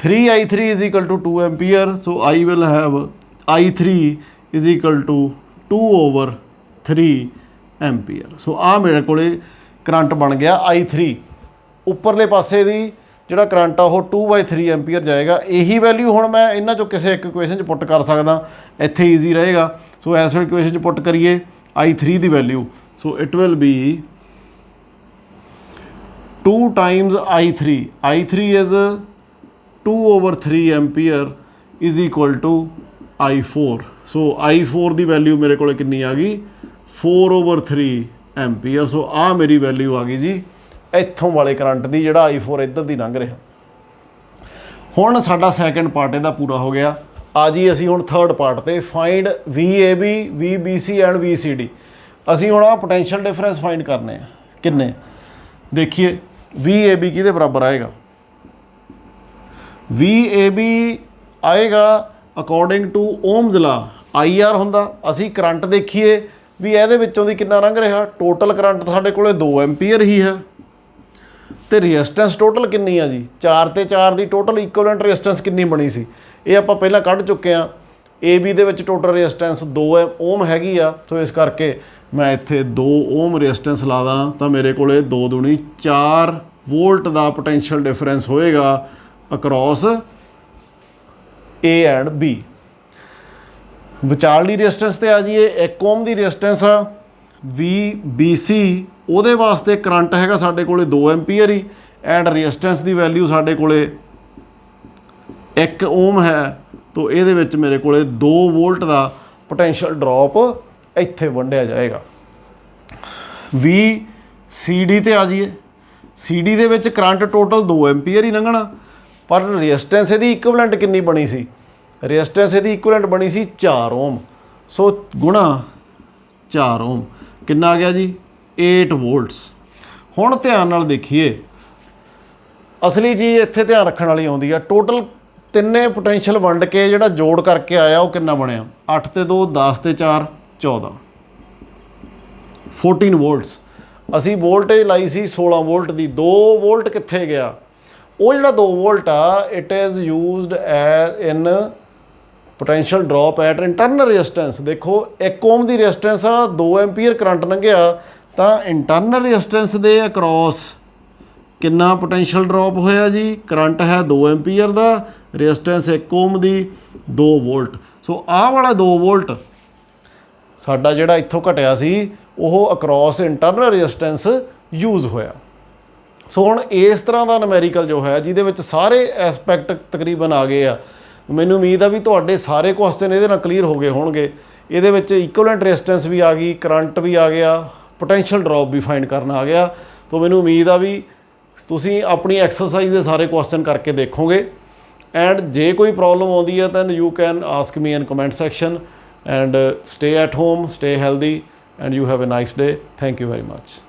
3I3 is equal to 2 ampere, so I will have I3 is equal to 2 over 3 ampere। ਸੋ ਆ ਮੇਰੇ ਕੋਲੇ ਕਰੰਟ ਬਣ ਗਿਆ I3। ਉੱਪਰਲੇ ਪਾਸੇ ਦੀ ਜਿਹੜਾ ਕਰੰਟ ਆ ਉਹ 2/3 ਐਂਪੀਅਰ ਜਾਏਗਾ। ਇਹੀ ਵੈਲਿਊ ਹੁਣ ਮੈਂ ਇਹਨਾਂ ਚੋਂ ਕਿਸੇ ਇੱਕ ਇਕੁਏਸ਼ਨ 'ਚ ਪੁੱਟ ਕਰ ਸਕਦਾ, ਇੱਥੇ ਈਜ਼ੀ ਰਹੇਗਾ। ਸੋ ਇਸ ਇਕੁਏਸ਼ਨ 'ਚ ਪੁੱਟ ਕਰੀਏ I3 ਦੀ value, so it will be 2 times I3। I3 is 2 over 3 ampere is equal to I4। So I4 ਦੀ ਵੈਲਿਊ ਮੇਰੇ ਕੋਲ ਕਿੰਨੀ ਆ ਗਈ 4 over 3 ਐਂਪੀਅਰ। ਸੋ ਆ ਮੇਰੀ ਵੈਲਿਊ ਆ ਗਈ ਜੀ ਇੱਥੋਂ ਵਾਲੇ ਕਰੰਟ ਦੀ, ਜਿਹੜਾ I4 ਇੱਧਰ ਦੀ ਲੰਘ ਰਿਹਾ। ਹੁਣ ਸਾਡਾ ਸੈਕੰਡ ਪਾਰਟ ਇਹਦਾ ਪੂਰਾ ਹੋ ਗਿਆ। ਆ ਜੀ ਅਸੀਂ ਹੁਣ ਥਰਡ ਪਾਰਟ ਤੇ find VAB, VBC and VCD। ਅਸੀਂ ਹੁਣ ਆ ਪੋਟੈਂਸ਼ੀਅਲ ਡਿਫਰੈਂਸ ਫਾਈਂਡ ਕਰਨੇ ਆ। ਕਿੰਨੇ ਦੇਖੀਏ VAB ਕਿਹਦੇ ਬਰਾਬਰ ਆਏਗਾ। VAB ਆਏਗਾ ਅਕੋਰਡਿੰਗ ਟੂ ਓਮਜ਼ ਲਾ। IR ਹੁੰਦਾ, ਅਸੀਂ ਕਰੰਟ ਦੇਖੀਏ ਵੀ ਇਹਦੇ ਵਿੱਚੋਂ ਦੀ ਕਿੰਨਾ ਲੰਘ ਰਿਹਾ। ਟੋਟਲ ਕਰੰਟ ਸਾਡੇ ਕੋਲੇ 2 ਐਂਪੀਅਰ ਹੀ ਹੈ ਤੇ ਰੈਜ਼ਿਸਟੈਂਸ ਟੋਟਲ ਕਿੰਨੀ ਆ ਜੀ 4 ਤੇ 4 ਦੀ ਟੋਟਲ ਇਕੁਇਵਲੈਂਟ ਰੈਜ਼ਿਸਟੈਂਸ ਕਿੰਨੀ ਬਣੀ ਸੀ, ਇਹ ਆਪਾਂ ਪਹਿਲਾਂ ਕੱਢ ਚੁੱਕੇ ਆ। AB ਦੇ ਵਿੱਚ ਟੋਟਲ ਰੈਜ਼ਿਸਟੈਂਸ 2 ਓਮ ਹੈਗੀ ਆ, ਸੋ ਇਸ ਕਰਕੇ ਮੈਂ ਇੱਥੇ 2 ਓਮ ਰੈਜ਼ਿਸਟੈਂਸ ਲਾ ਦਾਂ ਤਾਂ ਮੇਰੇ ਕੋਲੇ 2 ਦੂਣੀ 4 ਵੋਲਟ ਦਾ ਪੋਟੈਂਸ਼ੀਅਲ ਡਿਫਰੈਂਸ ਹੋਏਗਾ ਅਕਰੋਸ A ਐਂਡ B। ਵਿਚਾਲਲੀ ਰੈਜ਼ਿਸਟੈਂਸ ਤੇ ਆ ਜਾਈਏ 1 ਓਮ ਦੀ ਰੈਜ਼ਿਸਟੈਂਸ ਆ VBC, ਉਹਦੇ ਵਾਸਤੇ ਕਰੰਟ ਹੈਗਾ ਸਾਡੇ ਕੋਲੇ 2 ampere he and resistance the value ਸਾਡੇ ਕੋਲੇ 1 ਓਮ ਹੈ। ਤੋ ਇਹਦੇ ਵਿੱਚ ਮੇਰੇ ਕੋਲੇ 2 ਵੋਲਟ ਦਾ ਪੋਟੈਂਸ਼ੀਅਲ ਡ੍ਰੌਪ ਇੱਥੇ ਵੰਡਿਆ ਜਾਏਗਾ। VCD ਤੇ ਆ ਜਾਈਏ। CD ਦੇ ਵਿੱਚ ਕਰੰਟ ਟੋਟਲ 2 ਐਂਪੀਅਰ ਹੀ ਲੰਘਣਾ, ਪਰ ਰੈਜ਼ਿਸਟੈਂਸ ਇਹਦੀ ਇਕੁਇਵਲੈਂਟ ਕਿੰਨੀ ਬਣੀ ਸੀ, ਰੈਜ਼ਿਸਟੈਂਸ ਇਹਦੀ ਇਕੁਇਵਲੈਂਟ ਬਣੀ ਸੀ 4 ਓਮ। ਸੋ ਗੁਣਾ 4 ਓਮ ਕਿੰਨਾ ਆ ਗਿਆ ਜੀ 8 ਵੋਲਟਸ। ਹੁਣ ਧਿਆਨ ਨਾਲ ਦੇਖੀਏ, ਅਸਲੀ ਚੀਜ਼ ਇੱਥੇ ਧਿਆਨ ਰੱਖਣ ਵਾਲੀ ਆਉਂਦੀ ਆ। ਟੋਟਲ ਤਿੰਨੇ ਪੋਟੈਂਸ਼ੀਅਲ ਵੰਡ ਕੇ ਜਿਹੜਾ ਜੋੜ ਕਰਕੇ ਆਇਆ ਉਹ ਕਿੰਨਾ ਬਣਿਆ 8 ਤੇ 2 10 ਤੇ 4 14 14 ਵੋਲਟਸ। ਅਸੀਂ ਵੋਲਟੇਜ ਲਾਈ ਸੀ 16 ਵੋਲਟ ਦੀ। 2 ਵੋਲਟ ਕਿੱਥੇ ਗਿਆ, ਉਹ ਜਿਹੜਾ 2 ਵੋਲਟ ਆ it is used as in potential drop at internal resistance. ਦੇਖੋ 1 ਓਮ ਦੀ ਰੈਜ਼ਿਸਟੈਂਸ ਆ, 2 ਐਂਪੀਅਰ ਕਰੰਟ ਲੰਘਿਆ ਤਾਂ ਇੰਟਰਨਲ ਰੈਜ਼ਿਸਟੈਂਸ ਦੇ ਅਕਰੋਸ ਕਿੰਨਾ ਪੋਟੈਂਸ਼ੀਅਲ ਡ੍ਰੌਪ ਹੋਇਆ ਜੀ। ਕਰੰਟ ਹੈ 2 ਐਂਪੀਅਰ ਦਾ, ਰੈਜ਼ਿਸਟੈਂਸ 1 ਓਮ ਦੀ 2 ਵੋਲਟ। ਸੋ ਆਹ ਵਾਲਾ 2 ਵੋਲਟ ਸਾਡਾ ਜਿਹੜਾ ਇੱਥੋਂ ਘਟਿਆ ਸੀ ਉਹ ਅਕਰੋਸ ਇੰਟਰਨਲ ਰੈਜ਼ਿਸਟੈਂਸ ਯੂਜ਼ ਹੋਇਆ। ਸੋ ਹੁਣ ਇਸ ਤਰ੍ਹਾਂ ਦਾ ਨੁਮੈਰੀਕਲ ਜੋ ਹੈ ਜਿਹਦੇ ਵਿੱਚ ਸਾਰੇ ਐਸਪੈਕਟ ਤਕਰੀਬਨ ਆ ਗਏ ਆ। ਮੈਨੂੰ ਉਮੀਦ ਆ ਵੀ ਤੁਹਾਡੇ ਸਾਰੇ ਕੁਐਸਚਨ ਇਹਦੇ ਨਾਲ ਕਲੀਅਰ ਹੋ ਗਏ ਹੋਣਗੇ। ਇਹਦੇ ਵਿੱਚ ਇਕੁਇਵਲੈਂਟ ਰੈਜ਼ਿਸਟੈਂਸ ਵੀ ਆ ਗਈ, ਕਰੰਟ ਵੀ ਆ ਗਿਆ, ਪੋਟੈਂਸ਼ੀਅਲ ਡ੍ਰੌਪ ਵੀ ਫਾਈਂਡ ਕਰਨਾ ਆ ਗਿਆ। ਤਾਂ ਮੈਨੂੰ ਉਮੀਦ ਆ ਵੀ ਤੁਸੀਂ ਆਪਣੀ ਐਕਸਰਸਾਈਜ਼ ਦੇ ਸਾਰੇ ਕੁਐਸਚਨ ਕਰਕੇ ਦੇਖੋਗੇ ਐਂਡ ਜੇ ਕੋਈ ਪ੍ਰੋਬਲਮ ਆਉਂਦੀ ਹੈ ਤਾਂ you can ask me in comment section and stay at home, stay healthy and you have a nice day. Thank you very much.